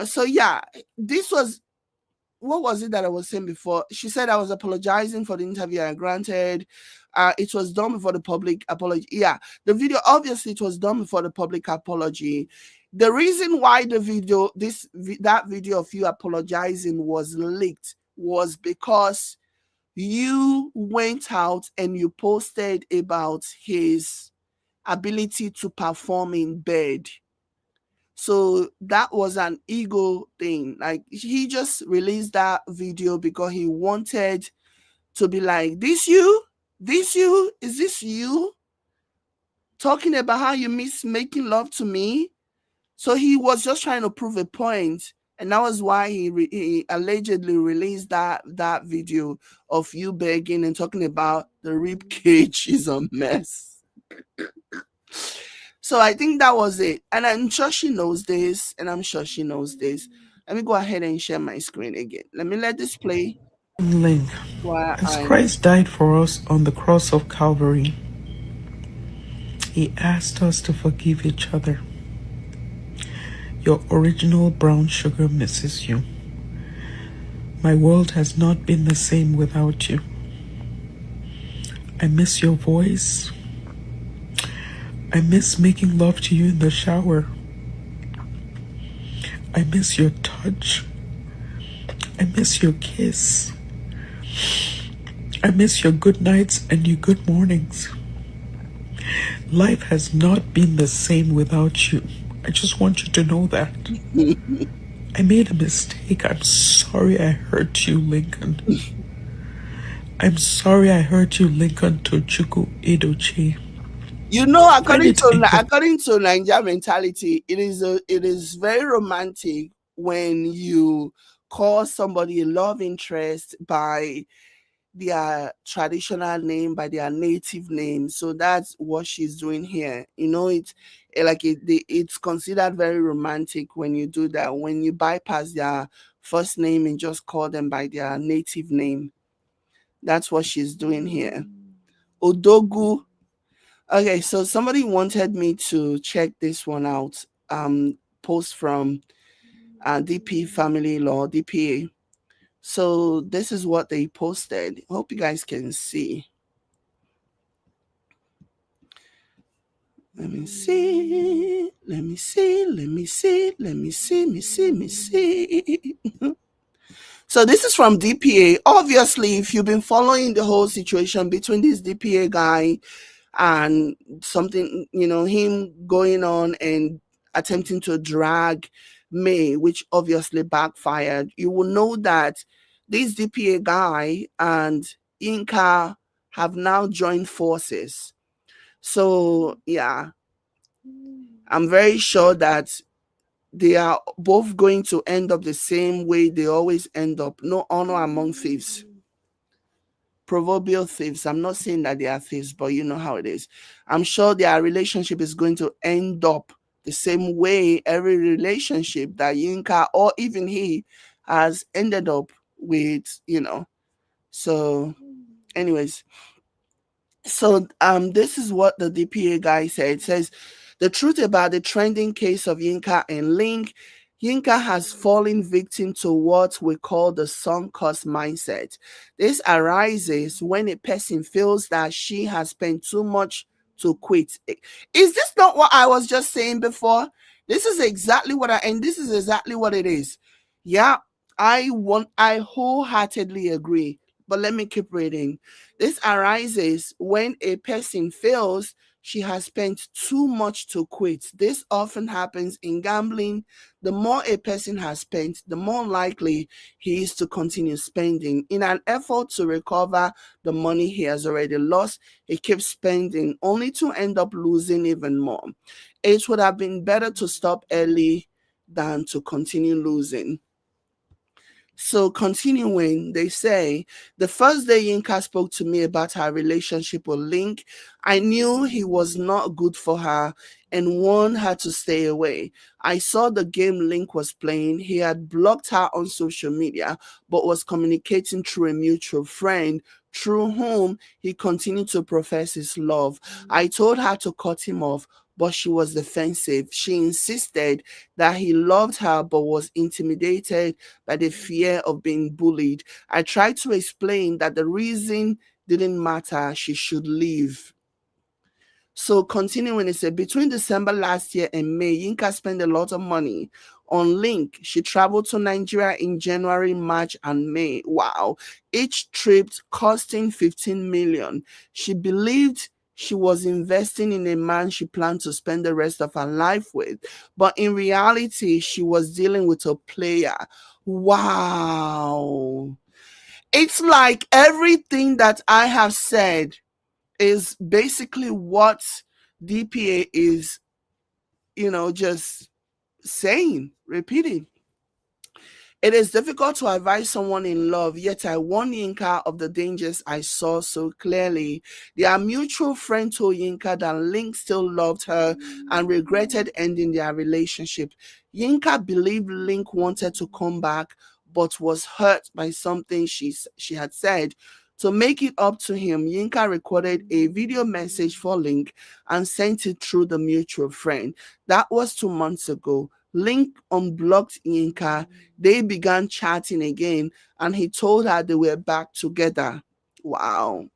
So yeah, this was, what was it that I was saying before? She said I was apologizing for the interview I granted. It was done before the public apology. Yeah, the video, obviously, it was done before the public apology. The reason why that video of you apologizing was leaked was because you went out and you posted about his ability to perform in bed. So that was an ego thing. Like, he just released that video because he wanted to be like, this you? This you? Is this you? Talking about how you miss making love to me? So he was just trying to prove a point. And that was why he allegedly released that video of you begging and talking about the rib cage is a mess. So I think that was it. And I'm sure she knows this. And I'm sure she knows this. Let me go ahead and share my screen again. Let me let this play Linc, while as I'm. Christ died for us on the cross of Calvary, he asked us to forgive each other. Your original brown sugar misses you. My world has not been the same without you. I miss your voice. I miss making love to you in the shower. I miss your touch. I miss your kiss. I miss your good nights and your good mornings. Life has not been the same without you. I just want you to know that. I made a mistake. I'm sorry I hurt you, Lincoln. I'm sorry I hurt you, Lincoln Tochukwu Edochie. According to Nigeria mentality, it is very romantic when you call somebody a love interest by their traditional name by their native name. So that's what she's doing here. It's considered very romantic when you do that, when you bypass their first name and just call them by their native name. That's what she's doing here. Odogu. Okay, so somebody wanted me to check this one out. Post from DP Family Law, DPA. So this is what they posted. Hope you guys can see. Let me see. Let me see. Let me see. Let me see. Me see. Me see. So this is from DPA. Obviously, if you've been following the whole situation between this DPA guy and something, him going on and attempting to drag May, which obviously backfired, you will know that this DPA guy and Yinka have now joined forces. So, yeah, I'm very sure that they are both going to end up the same way they always end up. No honor among thieves. Proverbial thieves. I'm not saying that they are thieves, but you know how it is. I'm sure their relationship is going to end up the same way every relationship that Yinka or even he has ended up with. So, anyways, so this is what the DPA guy said. It says the truth about the trending case of Yinka and Linc. Yinka has fallen victim to what we call the sunk cost mindset. This arises when a person feels that she has spent too much to quit. Is this not what I was just saying before? This is exactly and this is exactly what it is. Yeah, I wholeheartedly agree. But let me keep reading. This arises when a person feels she has spent too much to quit. This often happens in gambling. The more a person has spent, the more likely he is to continue spending. In an effort to recover the money he has already lost, he keeps spending only to end up losing even more. It would have been better to stop early than to continue losing. So continuing, they say, the first day Yinka spoke to me about her relationship with Linc, I knew he was not good for her and warned her to stay away. I saw the game Linc was playing. He had blocked her on social media, but was communicating through a mutual friend through whom he continued to profess his love. I told her to cut him off, but she was defensive. She insisted that he loved her but was intimidated by the fear of being bullied. I tried to explain that the reason didn't matter, she should leave. So continuing, it said, between December last year and May, Yinka spent a lot of money on Linc. She traveled to Nigeria in January, March, and May. Wow. Each trip costing 15 million. She believed she was investing in a man she planned to spend the rest of her life with. But in reality, she was dealing with a player. Wow. It's like everything that I have said is basically what DPA is, just saying, repeating. It is difficult to advise someone in love, yet I warned Yinka of the dangers I saw so clearly. Their mutual friend told Yinka that Linc still loved her and regretted ending their relationship. Yinka believed Linc wanted to come back, but was hurt by something she had said. To make it up to him, Yinka recorded a video message for Linc and sent it through the mutual friend. That was 2 months ago. Linc unblocked Yinka. They began chatting again, and he told her they were back together. Wow.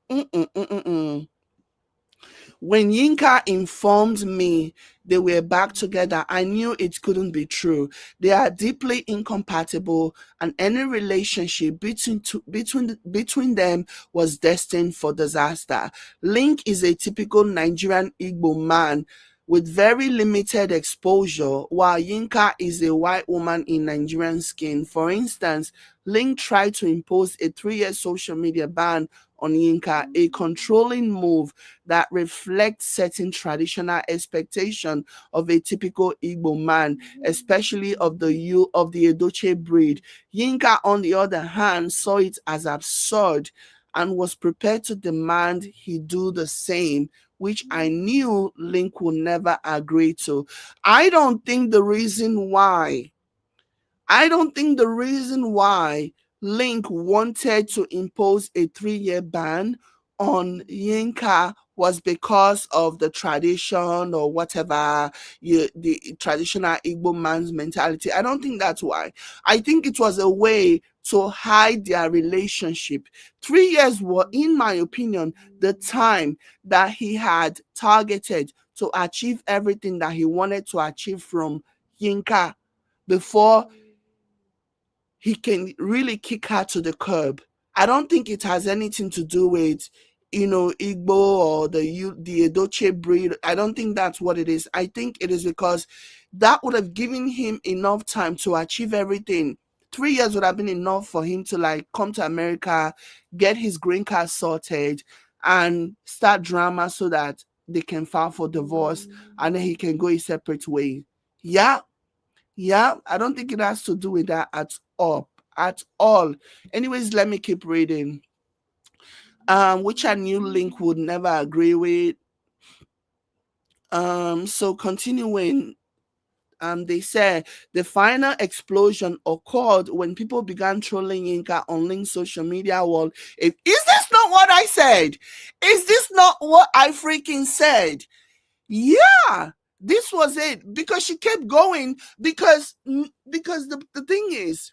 When Yinka informed me they were back together, I knew it couldn't be true. They are deeply incompatible, and any relationship between them was destined for disaster. Linc is a typical Nigerian Igbo man with very limited exposure, while Yinka is a white woman in Nigerian skin. For instance, Linc tried to impose a 3-year social media ban on Yinka, a controlling move that reflects certain traditional expectation of a typical Igbo man, especially of the Edochie breed. Yinka, on the other hand, saw it as absurd and was prepared to demand he do the same, which I knew Linc would never agree to. I don't think the reason why I don't think the reason why Linc wanted to impose a 3-year ban on Yinka was because of the tradition or whatever, the traditional Igbo man's mentality. I don't think that's why. I think it was a way to hide their relationship. 3 years were, in my opinion, the time that he had targeted to achieve everything that he wanted to achieve from Yinka before he can really kick her to the curb. I don't think it has anything to do with, Igbo or the Edochie breed. I don't think that's what it is. I think it is because that would have given him enough time to achieve everything. 3 years would have been enough for him to like come to America, get his green card sorted, and start drama so that they can file for divorce and then he can go his separate way. Yeah, yeah, I don't think it has to do with that at all. At all. Anyways, let me keep reading. Which I knew Linc would never agree with. So continuing, they said the final explosion occurred when people began trolling Yinka on Link's social media wall. Is this not what I said? Is this not what I freaking said? Yeah, this was it, because she kept going, because the thing is,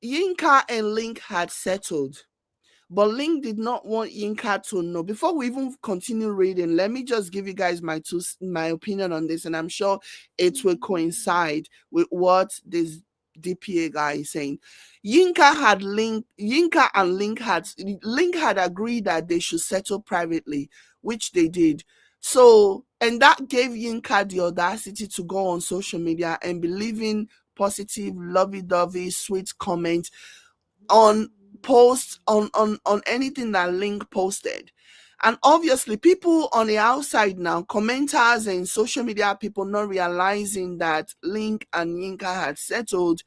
Yinka and Linc had settled, but Linc did not want Yinka to know. Before we even continue reading, let me just give you guys my opinion on this, and I'm sure it will coincide with what this DPA guy is saying. Yinka and Linc had agreed that they should settle privately, which they did. So, and that gave Yinka the audacity to go on social media and be leaving positive, lovey-dovey, sweet comments on posts on anything that Linc posted. And obviously, people on the outside now, commenters and social media people, not realizing that Linc and Yinka had settled,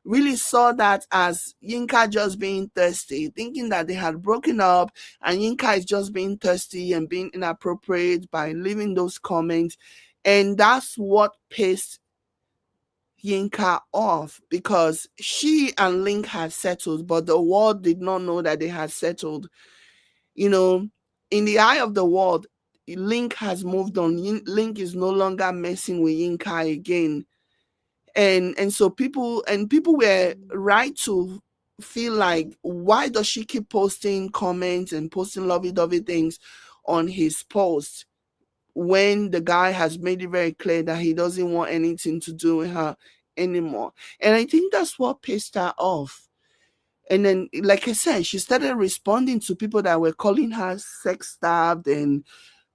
really saw that as Yinka just being thirsty, thinking that they had broken up, and Yinka is just being thirsty and being inappropriate by leaving those comments. And that's what pissed Yinka off, because she and Linc had settled, but the world did not know that they had settled. You know, in the eye of the world, Linc has moved on. Linc is no longer messing with Yinka again. And so people were right to feel like, why does she keep posting comments and posting lovey-dovey things on his post when the guy has made it very clear that he doesn't want anything to do with her anymore. And I think that's what pissed her off. And then, like I said, she started responding to people that were calling her sex starved and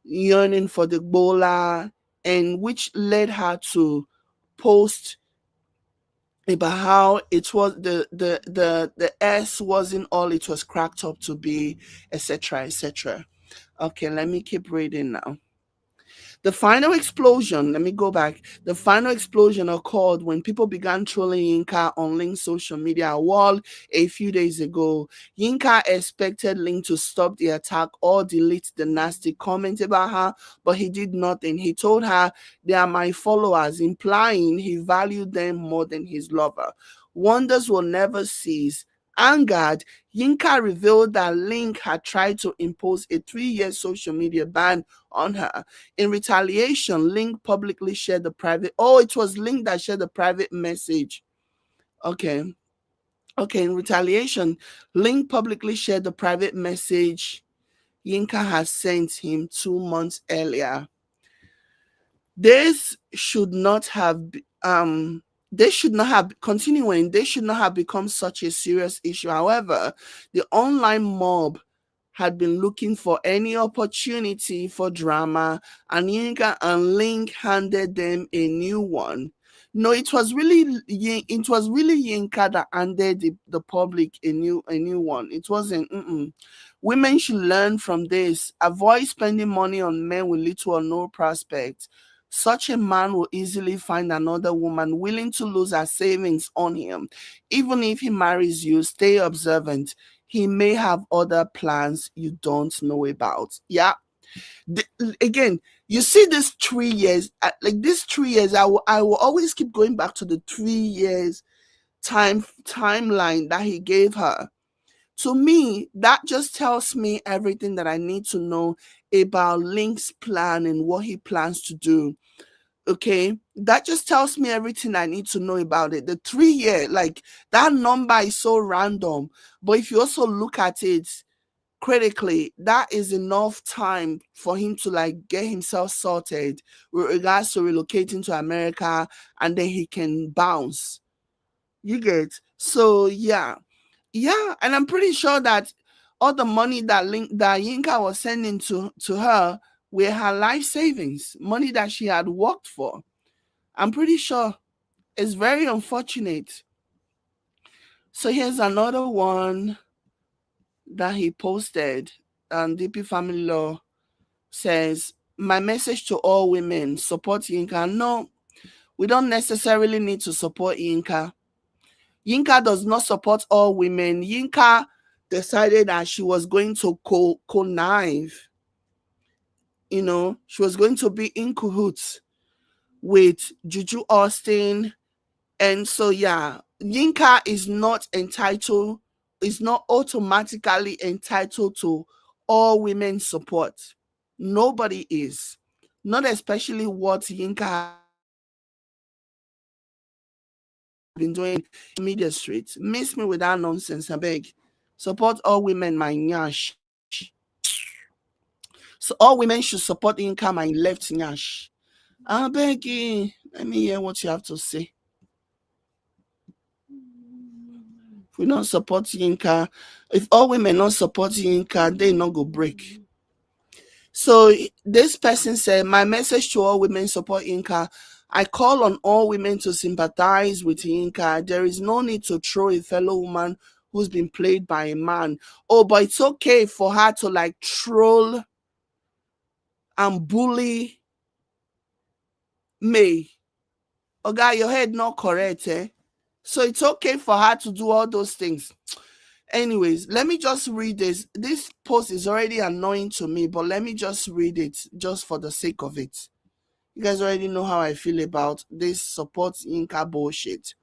yearning for the bola, and which led her to post about how it was the S wasn't all it was cracked up to be, etc., etc. Okay, let me keep reading now. The final explosion, let me go back. The final explosion occurred when people began trolling Yinka on Link's social media wall a few days ago. Yinka expected Link to stop the attack or delete the nasty comment about her, but he did nothing. He told her, "They are my followers," implying he valued them more than his lover. Wonders will never cease. Angered, Yinka revealed that Linc had tried to impose a 3-year social media ban on her. In retaliation, Linc publicly shared the private. Oh, it was Linc that shared the private message. Okay. Okay, in retaliation, Linc publicly shared the private message Yinka had sent him 2 months earlier. This should not have they should not have continuing they should not have become such a serious issue. However, the online mob had been looking for any opportunity for drama, and Yinka and Linc handed them a new one. No, it was really Yinka that handed the public a new one. It wasn't. Women should learn from this. Avoid spending money on men with little or no prospect. Such a man will easily find another woman willing to lose her savings on him. Even if he marries you, stay observant. he may have other plans you don't know about. Yeah. Again, you see this 3 years, like these 3 years, I will always keep going back to the 3 years timeline that he gave her. To me, that just tells me everything that I need to know about Linc's plan and what he plans to do. Okay, that just tells me everything I need to know about it. The 3 year, like, that number is so random, but if you also look at it critically, that is enough time for him to like get himself sorted with regards to relocating to America, and then he can bounce. You get? So yeah. Yeah, and I'm pretty sure that all the money that Yinka was sending to her were her life savings, money that she had worked for. I'm pretty sure. It's very unfortunate. So here's another one that he posted. DP Family Law says, "My message to all women: support Yinka." No, we don't necessarily need to support Yinka. Yinka does not support all women. Yinka decided that she was going to connive, she was going to be in cahoots with Juju Austin. And so, yeah, Yinka is not automatically entitled to all women support. Nobody is. Not especially what Yinka has been doing media streets. Miss me with that nonsense, I beg. Support all women, my nyash. So all women should support Yinka, my left nyash. I beg you. Let me hear what you have to say. If we don't support Yinka, if all women don't support Yinka, they not go break. So this person said, "My message to all women: support Yinka. I call on all women to sympathize with Yinka. There is no need to throw a fellow woman who's been played by a man. Oh, but it's okay for her to like troll and bully May. Oga, your head not correct, eh? So it's okay for her to do all those things." Anyways, let me just read this. This post is already annoying to me, but let me just read it just for the sake of it. You guys already know how I feel about this support Yinka bullshit.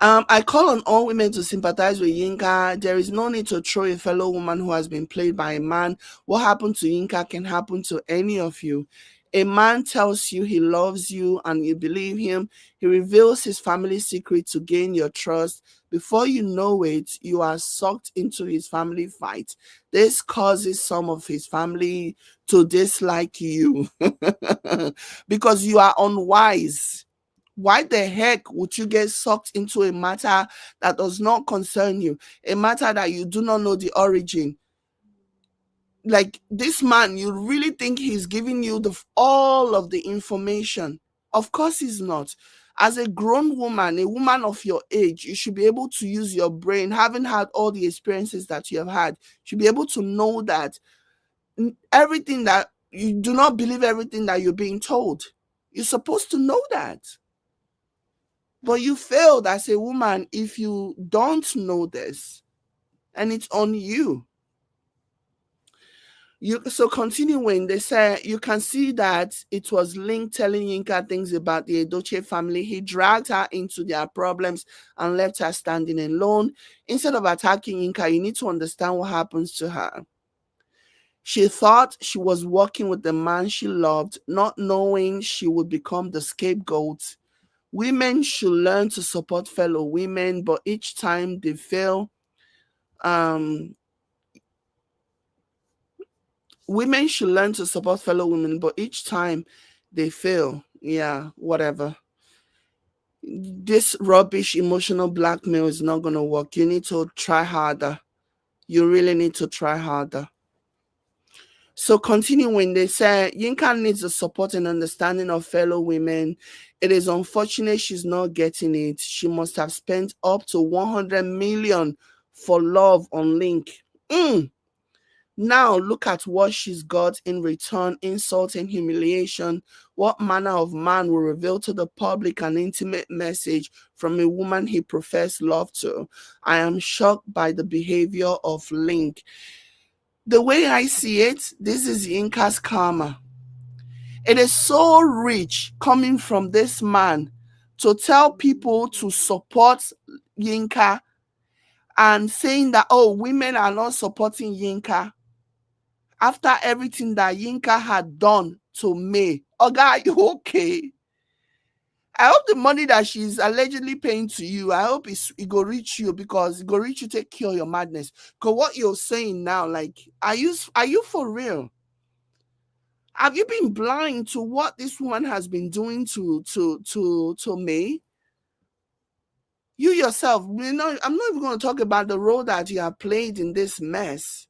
I call on all women to sympathize with Yinka. There is no need to throw a fellow woman who has been played by a man. What happened to Yinka can happen to any of you. A man tells you he loves you and you believe him. He reveals his family secret to gain your trust. Before you know it, you are sucked into his family fight. This causes some of his family to dislike you because you are unwise. Why the heck would you get sucked into a matter that does not concern you, a matter that you do not know the origin? Like, this man, you really think he's giving you all of the information? Of course he's not. As a grown woman, a woman of your age, you should be able to use your brain, having had all the experiences that you have had. You should be able to know that everything that you do not believe everything that you're being told. You're supposed to know that. But you failed as a woman if you don't know this, and it's on you. So continuing, they say you can see that it was Linc telling Yinka things about the Edochie family. He dragged her into their problems and left her standing alone. Instead of attacking Yinka, you need to understand what happens to her. She thought she was working with the man she loved, not knowing she would become the scapegoat. Women should learn to support fellow women, but each time they fail, women should learn to support fellow women, but each time they fail, yeah, whatever. This rubbish emotional blackmail is not going to work. You need to try harder. You really need to try harder. So continuing, they say Yinka needs the support and understanding of fellow women. It is unfortunate she's not getting it. She must have spent up to 100 million for love on Linc. Now look at what she's got in return: insult and humiliation. What manner of man will reveal to the public an intimate message from a woman he professed love to? I am shocked by the behavior of Linc. The way I see it, this is Yinka's karma. It is so rich coming from this man to tell people to support Yinka and saying that, oh, women are not supporting Yinka after everything that Yinka had done to me. Oga, are you okay? I hope the money that she's allegedly paying to you, I hope it go reach you, because it go reach you, take care of your madness. Because what you're saying now, like, are you for real? Have you been blind to what this woman has been doing to me? You yourself, I'm not even going to talk about the role that you have played in this mess.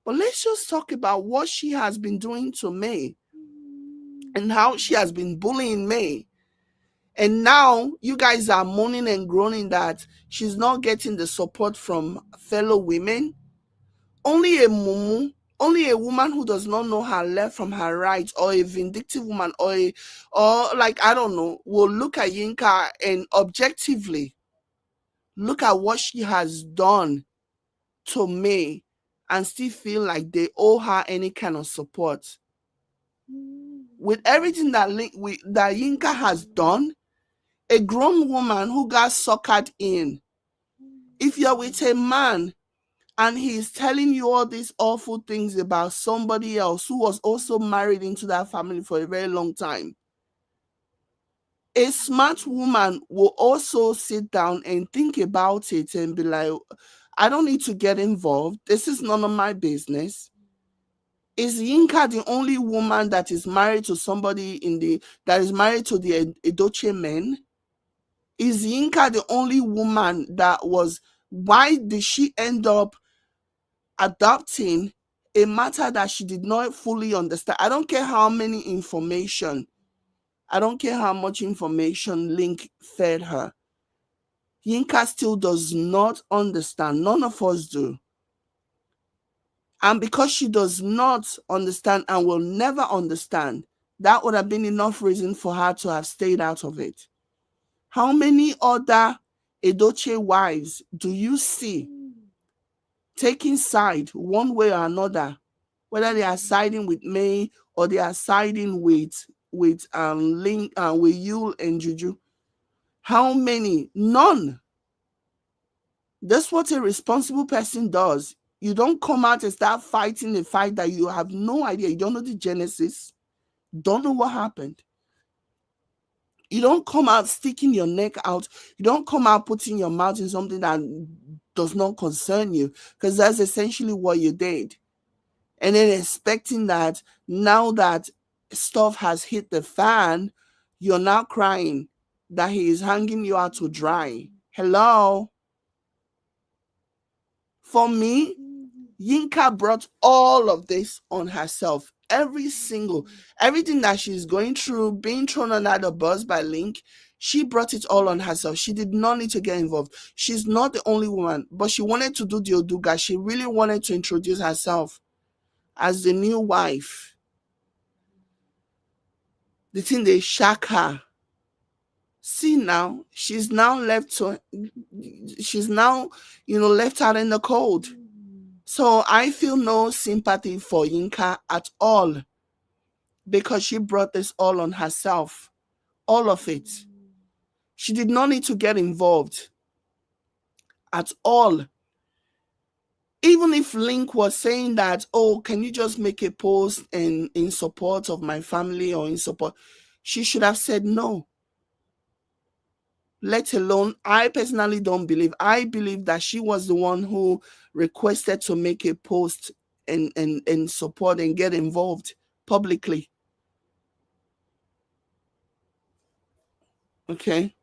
But let's just talk about what she has been doing to me and how she has been bullying me. And now you guys are moaning and groaning that she's not getting the support from fellow women. Only a mumu, only a woman who does not know her left from her right, or a vindictive woman, or like, I don't know, will look at Yinka and objectively look at what she has done to me and still feel like they owe her any kind of support. With everything that Yinka has done, a grown woman who got suckered in, if you're with a man and he's telling you all these awful things about somebody else who was also married into that family for a very long time, a smart woman will also sit down and think about it and be like, I don't need to get involved. This is none of my business. Is Yinka the only woman that is married to somebody that is married to the Edochie men? Is Yinka the only woman that was? Why did she end up adopting a matter that she did not fully understand? I don't care how many information, I don't care how much information Linc fed her. Yinka still does not understand. None of us do. And because she does not understand and will never understand, that would have been enough reason for her to have stayed out of it. How many other Edochie wives do you see taking side one way or another, whether they are siding with me or they are siding with Linc, with Yule and Juju? How many? None. That's what a responsible person does. You don't come out and start fighting a fight that you have no idea. You don't know the genesis. Don't know what happened. You don't come out sticking your neck out. You don't come out putting your mouth in something that does not concern you, because that's essentially what you did. And then expecting that now that stuff has hit the fan, you're now crying that he is hanging you out to dry. Hello? For me, Yinka brought all of this on herself. Everything that she's going through, being thrown under the bus by Linc, she brought it all on herself. She did not need to get involved. She's not the only woman, but she wanted to do the Oduga. She really wanted to introduce herself as the new wife. The thing they shock her. See now, she's now left out in the cold. So I feel no sympathy for Yinka at all, because she brought this all on herself. All of it. She did not need to get involved at all. Even if Linc was saying that, oh, can you just make a post in support of my family or in support, she should have said no. Let alone, I personally don't believe. I believe that she was the one who requested to make a post and support and get involved publicly. Okay?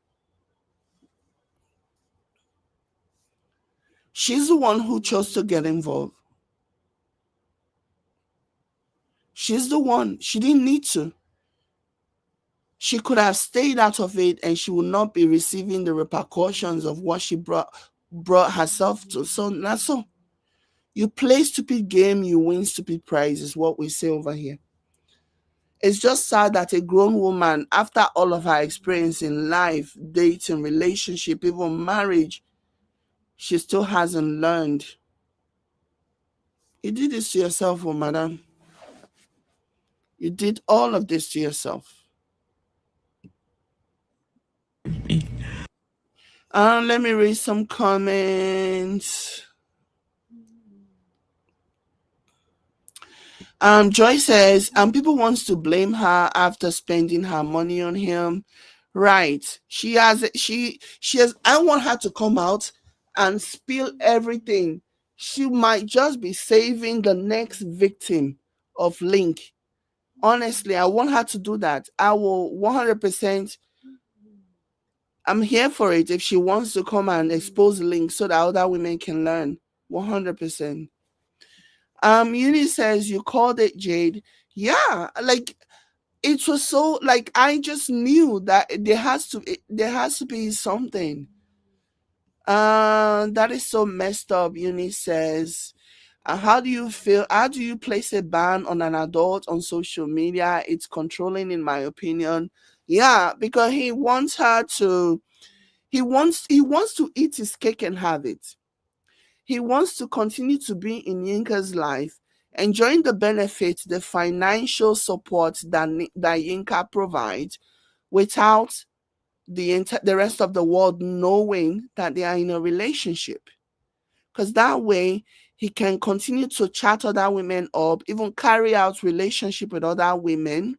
She's the one who chose to get involved. She's the one. She didn't need to. She could have stayed out of it and she would not be receiving the repercussions of what she brought herself to. So that's all. You play stupid game, you win stupid prize, is what we say over here. It's just sad that a grown woman, after all of her experience in life, dating, relationship, even marriage, she still hasn't learned. You did this to yourself, oh madam. You did all of this to yourself. Let me read some comments. Joy says, people wants to blame her after spending her money on him. Right. She has I want her to come out and spill everything. She might just be saving the next victim of Linc. Honestly, I want her to do that. I will 100%. I'm here for it if she wants to come and expose Linc so that other women can learn. 100%. Uni says you called it Jade. Yeah, like it was so like I just knew that there has to be something. That is so messed up. Uni says, how do you feel? How do you place a ban on an adult on social media? It's controlling, in my opinion. Yeah, because he wants her to. He wants to eat his cake and have it. He wants to continue to be in Yinka's life, enjoying the benefits, the financial support that Yinka provides, without the rest of the world knowing that they are in a relationship. Because that way, he can continue to chat other women up, even carry out relationship with other women,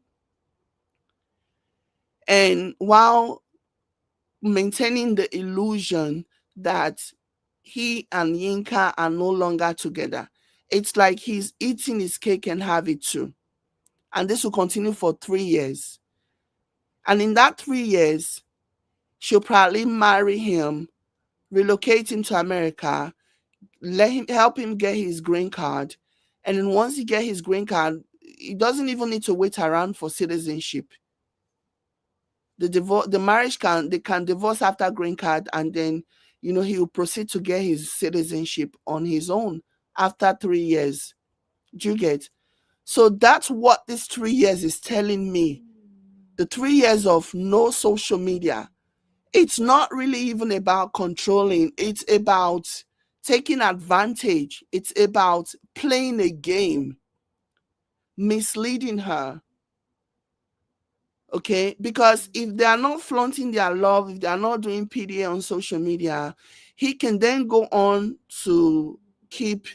and while maintaining the illusion that he and Yinka are no longer together. It's like he's eating his cake and have it too. And this will continue for 3 years. And in that 3 years, she'll probably marry him, relocate him to America, let him help him get his green card. And then once he get his green card, he doesn't even need to wait around for citizenship. The marriage can divorce after green card, and then he will proceed to get his citizenship on his own after 3 years. Do you get? So that's what this 3 years is telling me. The 3 years of no social media. It's not really even about controlling. It's about taking advantage. It's about playing a game, misleading her. Okay, because if they are not flaunting their love, if they are not doing PDA on social media, he can then go on to keep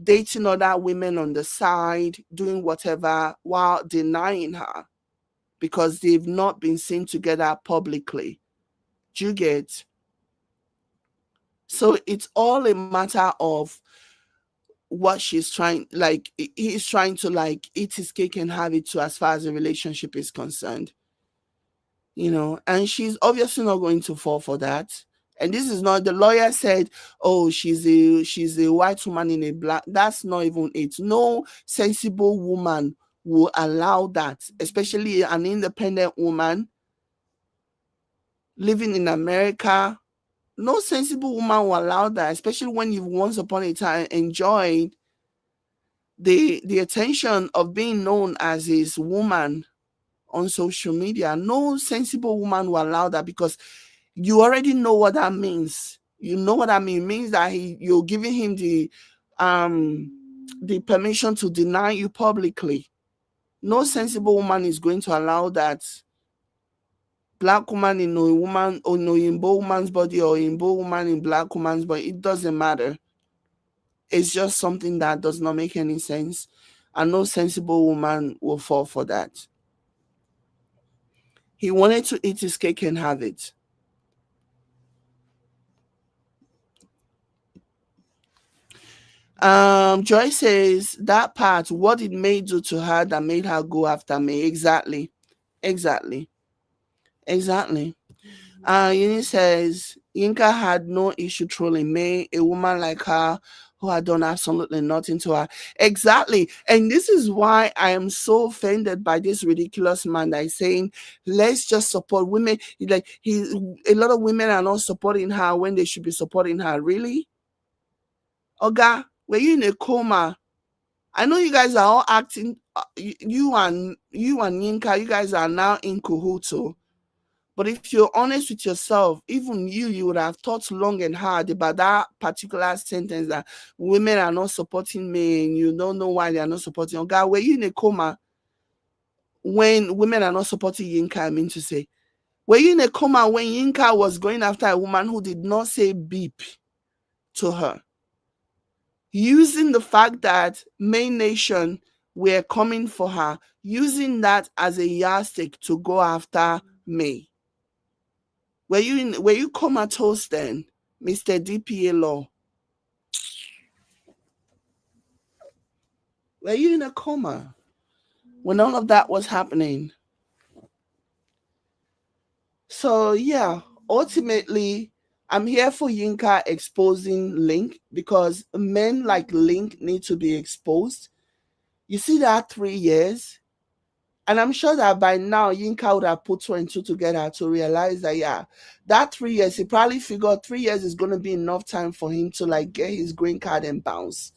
dating other women on the side, doing whatever while denying her because they've not been seen together publicly. Do you get? So it's all a matter of what she's trying, like he's trying to like eat his cake and have it too as far as the relationship is concerned. And she's obviously not going to fall for that. And this is not, the lawyer said, oh, she's a white woman in a black. That's not even it. No sensible woman will allow that, especially an independent woman living in America. No sensible woman will allow that, especially when you've once upon a time enjoyed the attention of being known as his woman on social media. No sensible woman will allow that, because you already know what that means. You know what that means. It means that you're giving him the permission to deny you publicly. No sensible woman is going to allow that. Black woman in a woman or no Yimbo woman's body, or Yimbo woman in black woman's body, it doesn't matter. It's just something that does not make any sense, and no sensible woman will fall for that. He wanted to eat his cake and have it. Joy says that part, what did May do to her that made her go after me? Exactly. Exactly. Exactly. Yini says Yinka had no issue trolling May, a woman like her who had done absolutely nothing to her. Exactly. And this is why I am so offended by this ridiculous man that is saying, let's just support women. A lot of women are not supporting her when they should be supporting her. Really? Oga, Were you in a coma? I know you guys are all acting. You and Yinka, you guys are now in cahoots. But if you're honest with yourself, even you would have thought long and hard about that particular sentence that women are not supporting me, and you don't know why they are not supporting. Oh God, were you in a coma when women are not supporting Yinka? I mean to say, were you in a coma when Yinka was going after a woman who did not say beep to her? Using the fact that Main Nation were coming for her, using that as a yardstick to go after May. Were you comatose then, Mr. DPA Law? Were you in a coma when all of that was happening? So yeah, ultimately, I'm here for Yinka exposing Linc because men like Linc need to be exposed. You see that 3 years? And I'm sure that by now Yinka would have put two and two together to realize that yeah, that 3 years, he probably figured 3 years is gonna be enough time for him to like get his green card and bounce.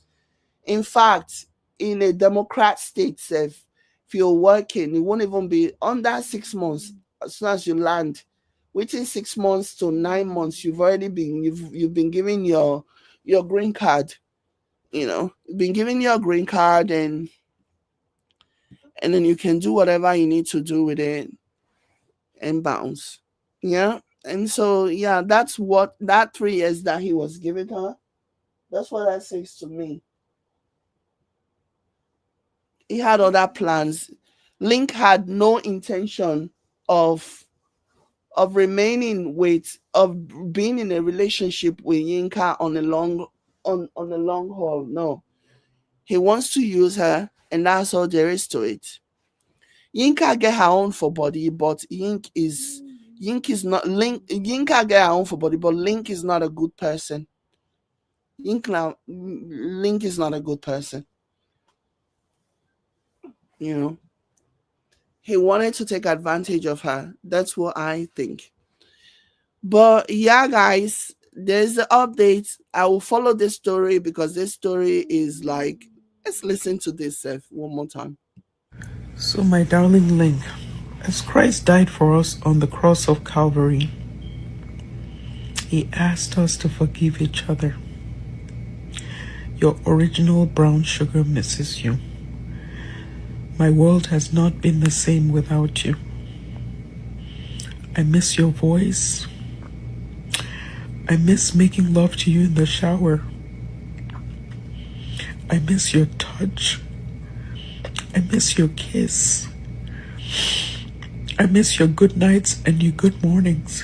In fact, in a Democrat state, if you're working, it won't even be under 6 months as soon as you land. Within 6 months to 9 months, you've been given your green card. You've been given your green card, and then you can do whatever you need to do with it and bounce. Yeah. And so yeah, that's what that 3 years that he was giving her. That's what that says to me. He had other plans. Linc had no intention of of being in a relationship with Yinka on a long haul. No. He wants to use her, and that's all there is to it. Yinka get her own for body, but Yink is not Linc. Yinka get her own for body, but Linc is not a good person. Linc is not a good person. You know, he wanted to take advantage of her. That's what I think. But yeah, guys, there's the update. I will follow this story because this story is like, let's listen to this one more time. So, my darling Linc, as Christ died for us on the cross of Calvary, he asked us to forgive each other. Your original brown sugar misses you. My world has not been the same without you. I miss your voice. I miss making love to you in the shower. I miss your touch. I miss your kiss. I miss your good nights and your good mornings.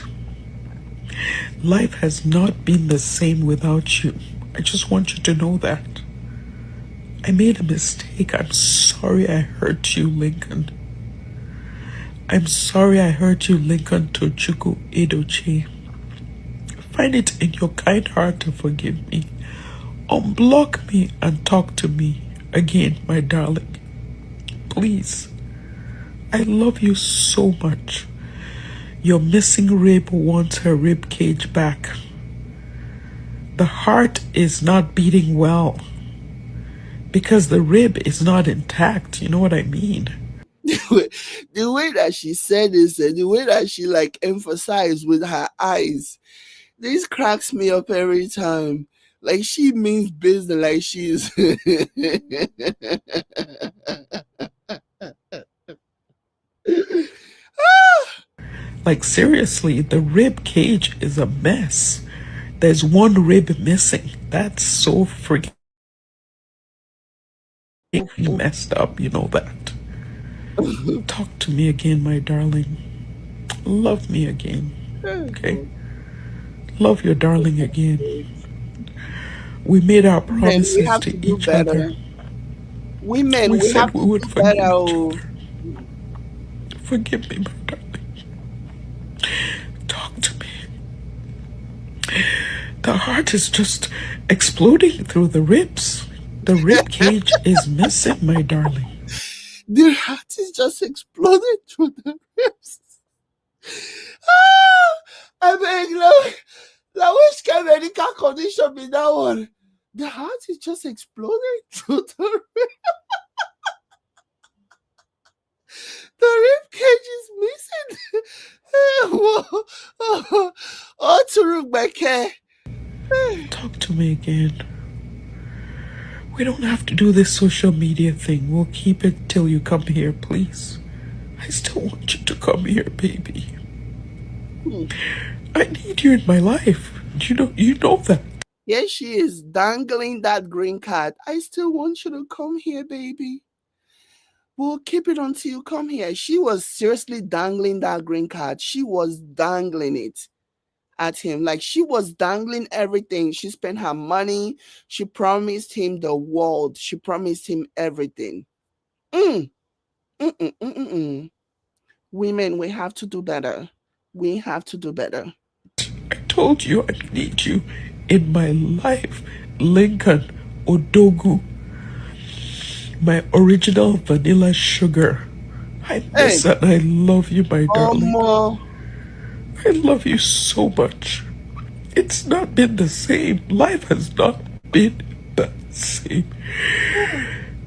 Life has not been the same without you. I just want you to know that. I made a mistake. I'm sorry I hurt you, Lincoln. I'm sorry I hurt you, Lincoln Tochukwu Edochie. Find it in your kind heart to forgive me. Unblock me and talk to me again, my darling. Please. I love you so much. Your missing rib wants her rib cage back. The heart is not beating well because the rib is not intact. You know what I mean? The way that she said this, and the way that she like emphasized with her eyes, this cracks me up every time. Like she means business, like she's Like, seriously, the rib cage is a mess. There's one rib missing. That's so freaking messed up. You know that. Talk to me again, my darling. Love me again. Okay? Love your darling again. We made our men, we promises have to to do each other. better. Women, We we said have we to would do better. forgive each Oh. other. Forgive me, my darling. Talk to me. The heart is just exploding through the ribs. The rib cage is missing, my darling. The heart is just exploded through the ribs. Ah, I beg, look, which kind of medical condition be that one? The heart is just exploding through the rib cage is missing. Oh, Turugbeke. Talk to me again. We don't have to do this social media thing. We'll keep it till you come here, please. I still want you to come here, baby. I need you in my life. You know that. Here she is dangling that green card. I still want you to come here, baby. We'll keep it until you come here. She was seriously dangling that green card. She was dangling it at him. Like she was dangling everything. She spent her money. She promised him the world. She promised him everything. Mm, mm, mm, mm, mm, mm. Women, we have to do better. We have to do better. I told you I need you in my life. Lincoln Odogu, my original vanilla sugar. I miss Hey, and I love you, my darling. more. I love you so much. It's not been the same. Life has not been the same.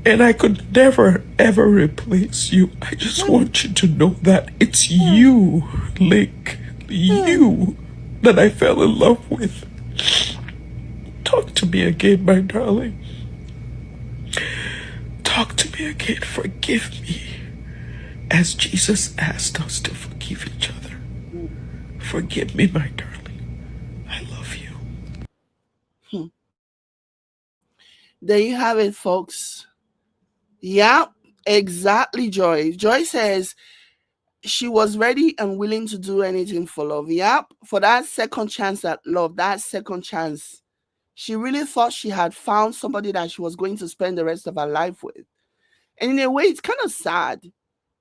And I could never, ever replace you. I just want you to know that it's you, Linc, you that I fell in love with. Talk to me again, my darling. Talk to me again. Forgive me. As Jesus asked us to forgive each other. Forgive me, my darling. I love you. There you have it, folks. Yeah, exactly, Joy. Joy says she was ready and willing to do anything for love. Yep, for that second chance at love, that second chance. She really thought she had found somebody that she was going to spend the rest of her life with. And in a way, it's kind of sad.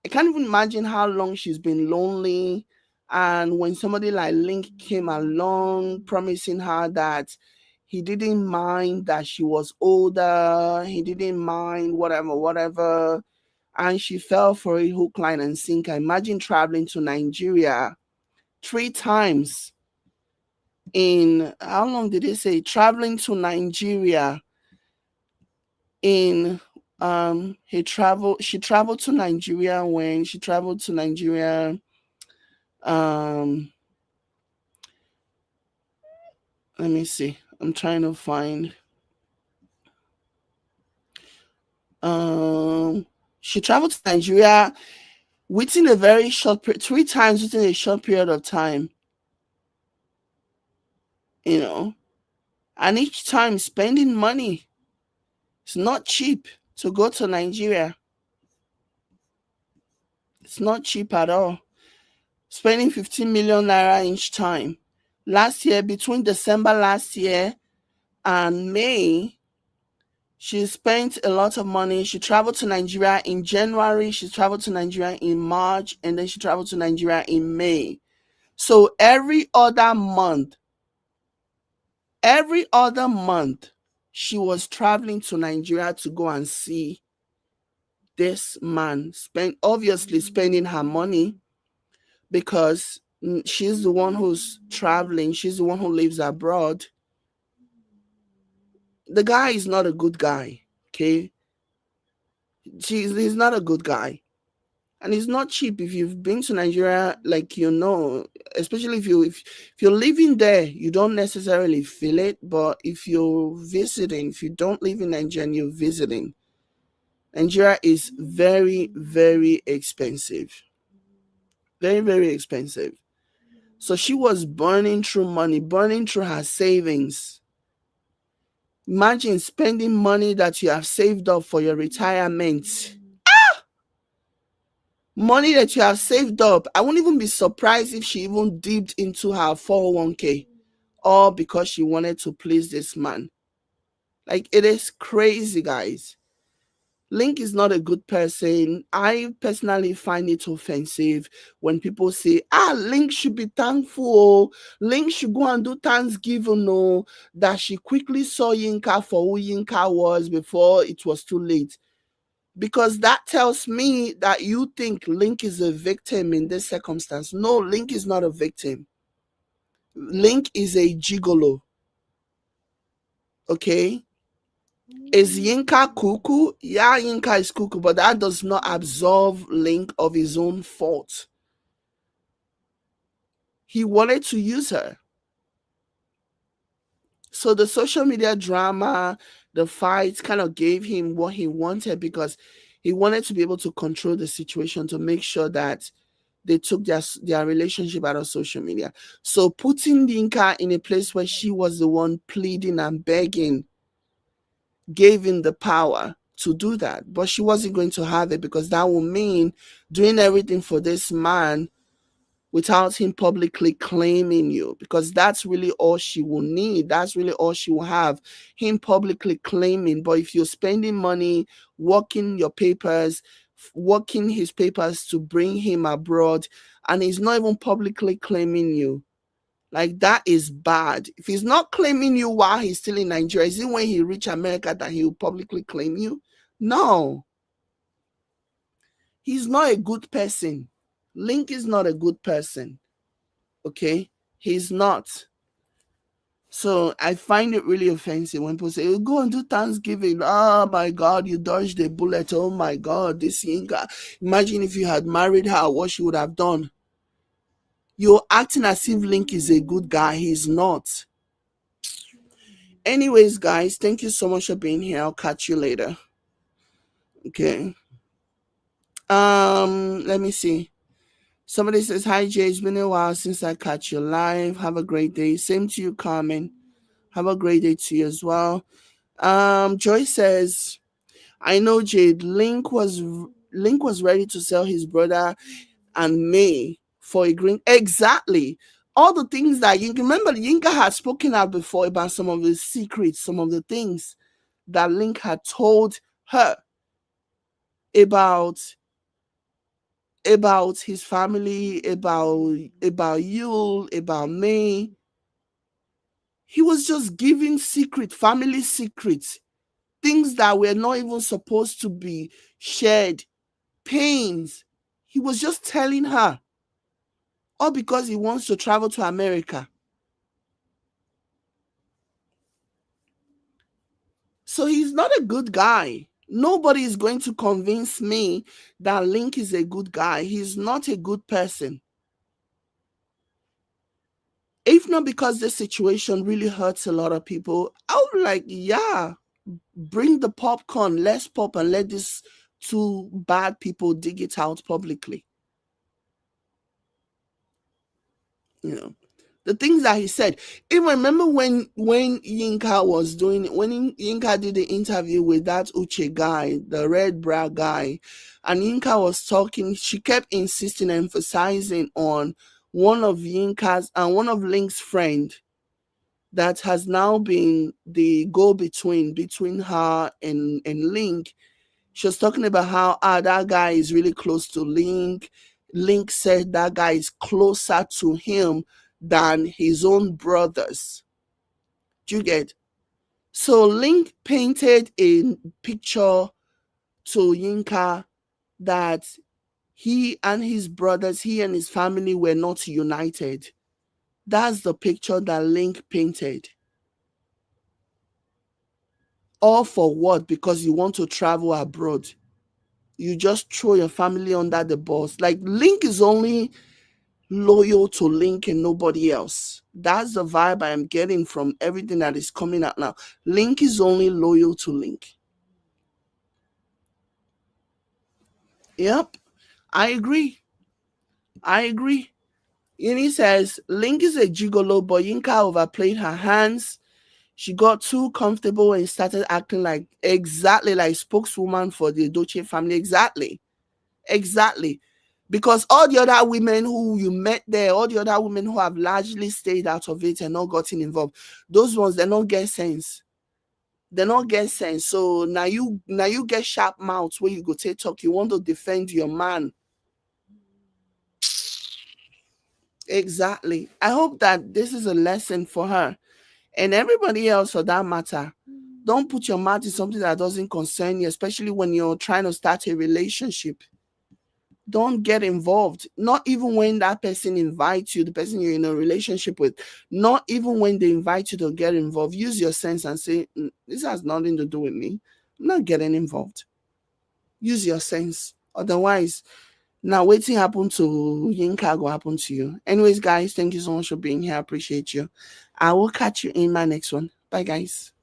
I can't even imagine how long she's been lonely. And when somebody like Linc came along, promising her that he didn't mind that she was older, he didn't mind whatever, whatever, and she fell for it hook, line, and sinker. Imagine traveling to Nigeria 3 times in how long did they say? Traveling to Nigeria in she traveled to Nigeria when she traveled to Nigeria. Um Let me see. I'm trying to find she traveled to Nigeria within a very short 3 times within a short period of time, you know, and each time spending money. It's not cheap to go to Nigeria. It's not cheap at all. Spending 15 million naira each time. Last year, between December last year and May, she spent a lot of money. She traveled to Nigeria in January, she traveled to Nigeria in March, and then she traveled to Nigeria in May. So every other month, she was traveling to Nigeria to go and see this man, obviously spending her money because she's the one who's traveling, she's the one who lives abroad. The guy is not a good guy, okay? He's not a good guy. And it's not cheap. If you've been to Nigeria, like especially if you're living there, you don't necessarily feel it. But if you're visiting, if you don't live in Nigeria and you're visiting, Nigeria is very, very expensive. Very, very expensive. So she was burning through money, burning through her savings. Imagine spending money that you have saved up for your retirement. Money that you have saved up. I wouldn't even be surprised if she even dipped into her 401k, all because she wanted to please this man. Like, it is crazy, guys. Linc is not a good person. I personally find it offensive when people say, Linc should be thankful. Linc should go and do Thanksgiving. No, that she quickly saw Yinka for who Yinka was before it was too late. Because that tells me that you think Linc is a victim in this circumstance. No, Linc is not a victim. Linc is a gigolo. Okay? Is Yinka cuckoo? Yeah, Yinka is cuckoo, but that does not absolve Linc of his own fault. He wanted to use her. So the social media drama, the fights kind of gave him what he wanted because he wanted to be able to control the situation to make sure that they took their relationship out of social media. So putting Yinka in a place where she was the one pleading and begging gave him the power to do that. But she wasn't going to have it because that would mean doing everything for this man without him publicly claiming you, because that's really all she will need. That's really all she will have, him publicly claiming. But if you're spending money, working your papers, working his papers to bring him abroad, and he's not even publicly claiming you, like that is bad. If he's not claiming you while he's still in Nigeria, is it when he reach America that he will publicly claim you? No. He's not a good person. Linc is not a good person. Okay? He's not. So I find it really offensive when people say, oh, go and do Thanksgiving. Oh my God, you dodged a bullet. Oh my God, this Yinka. Imagine if you had married her, what she would have done. You're acting as if Linc is a good guy. He's not. Anyways, guys, thank you so much for being here. I'll catch you later. Okay. Let me see. Somebody says, hi Jay, it's been a while since I catch you live. Have a great day. Same to you, Carmen. Have a great day to you as well. Joy says, I know Jade, Linc was ready to sell his brother and May for a green. Exactly. All the things that Yinka, remember Yinka had spoken out before about some of the secrets, some of the things that Linc had told her about his family, about you, about me. He was just giving family secrets, things that were not even supposed to be shared, pains. He was just telling her, all because he wants to travel to America. So he's not a good guy. Nobody is going to convince me that Linc is a good guy. He's not a good person. If not because this situation really hurts a lot of people, I would like, yeah, bring the popcorn, let's pop and let these two bad people dig it out publicly. You know, the things that he said. Even remember when Yinka was doing, when Yinka did the interview with that Uche guy, the red bra guy, and Yinka was talking, she kept insisting, emphasizing on one of Yinka's and one of Linc's friend that has now been the go-between between her and Linc. She was talking about how that guy is really close to Linc. Linc said that guy is closer to him than his own brothers. Do you get? So Linc painted a picture to Yinka that he and his brothers, he and his family were not united. That's the picture that Linc painted. All for what? Because you want to travel abroad. You just throw your family under the bus. Like Linc is only loyal to Linc and nobody else. That's the vibe I am getting from everything that is coming out now. Linc is only loyal to Linc. Yep, I agree. I agree. Yini says Linc is a gigolo, but Yinka overplayed her hands. She got too comfortable and started acting like exactly like spokeswoman for the Edochie family. Exactly. Exactly. Because all the other women who you met there, all the other women who have largely stayed out of it and not gotten involved, those ones, they don't get sense. They don't get sense. So now you get sharp mouth where you go take talk. You want to defend your man. Exactly. I hope that this is a lesson for her and everybody else for that matter. Don't put your mouth in something that doesn't concern you, especially when you're trying to start a relationship. Don't get involved. Not even when that person invites you, the person you're in a relationship with, not even when they invite you to get involved. Use your sense and say, this has nothing to do with me. I'm not getting involved. Use your sense. Otherwise, now waiting happen to Yinka will happen to you. Anyways, guys, thank you so much for being here. I appreciate you. I will catch you in my next one. Bye, guys.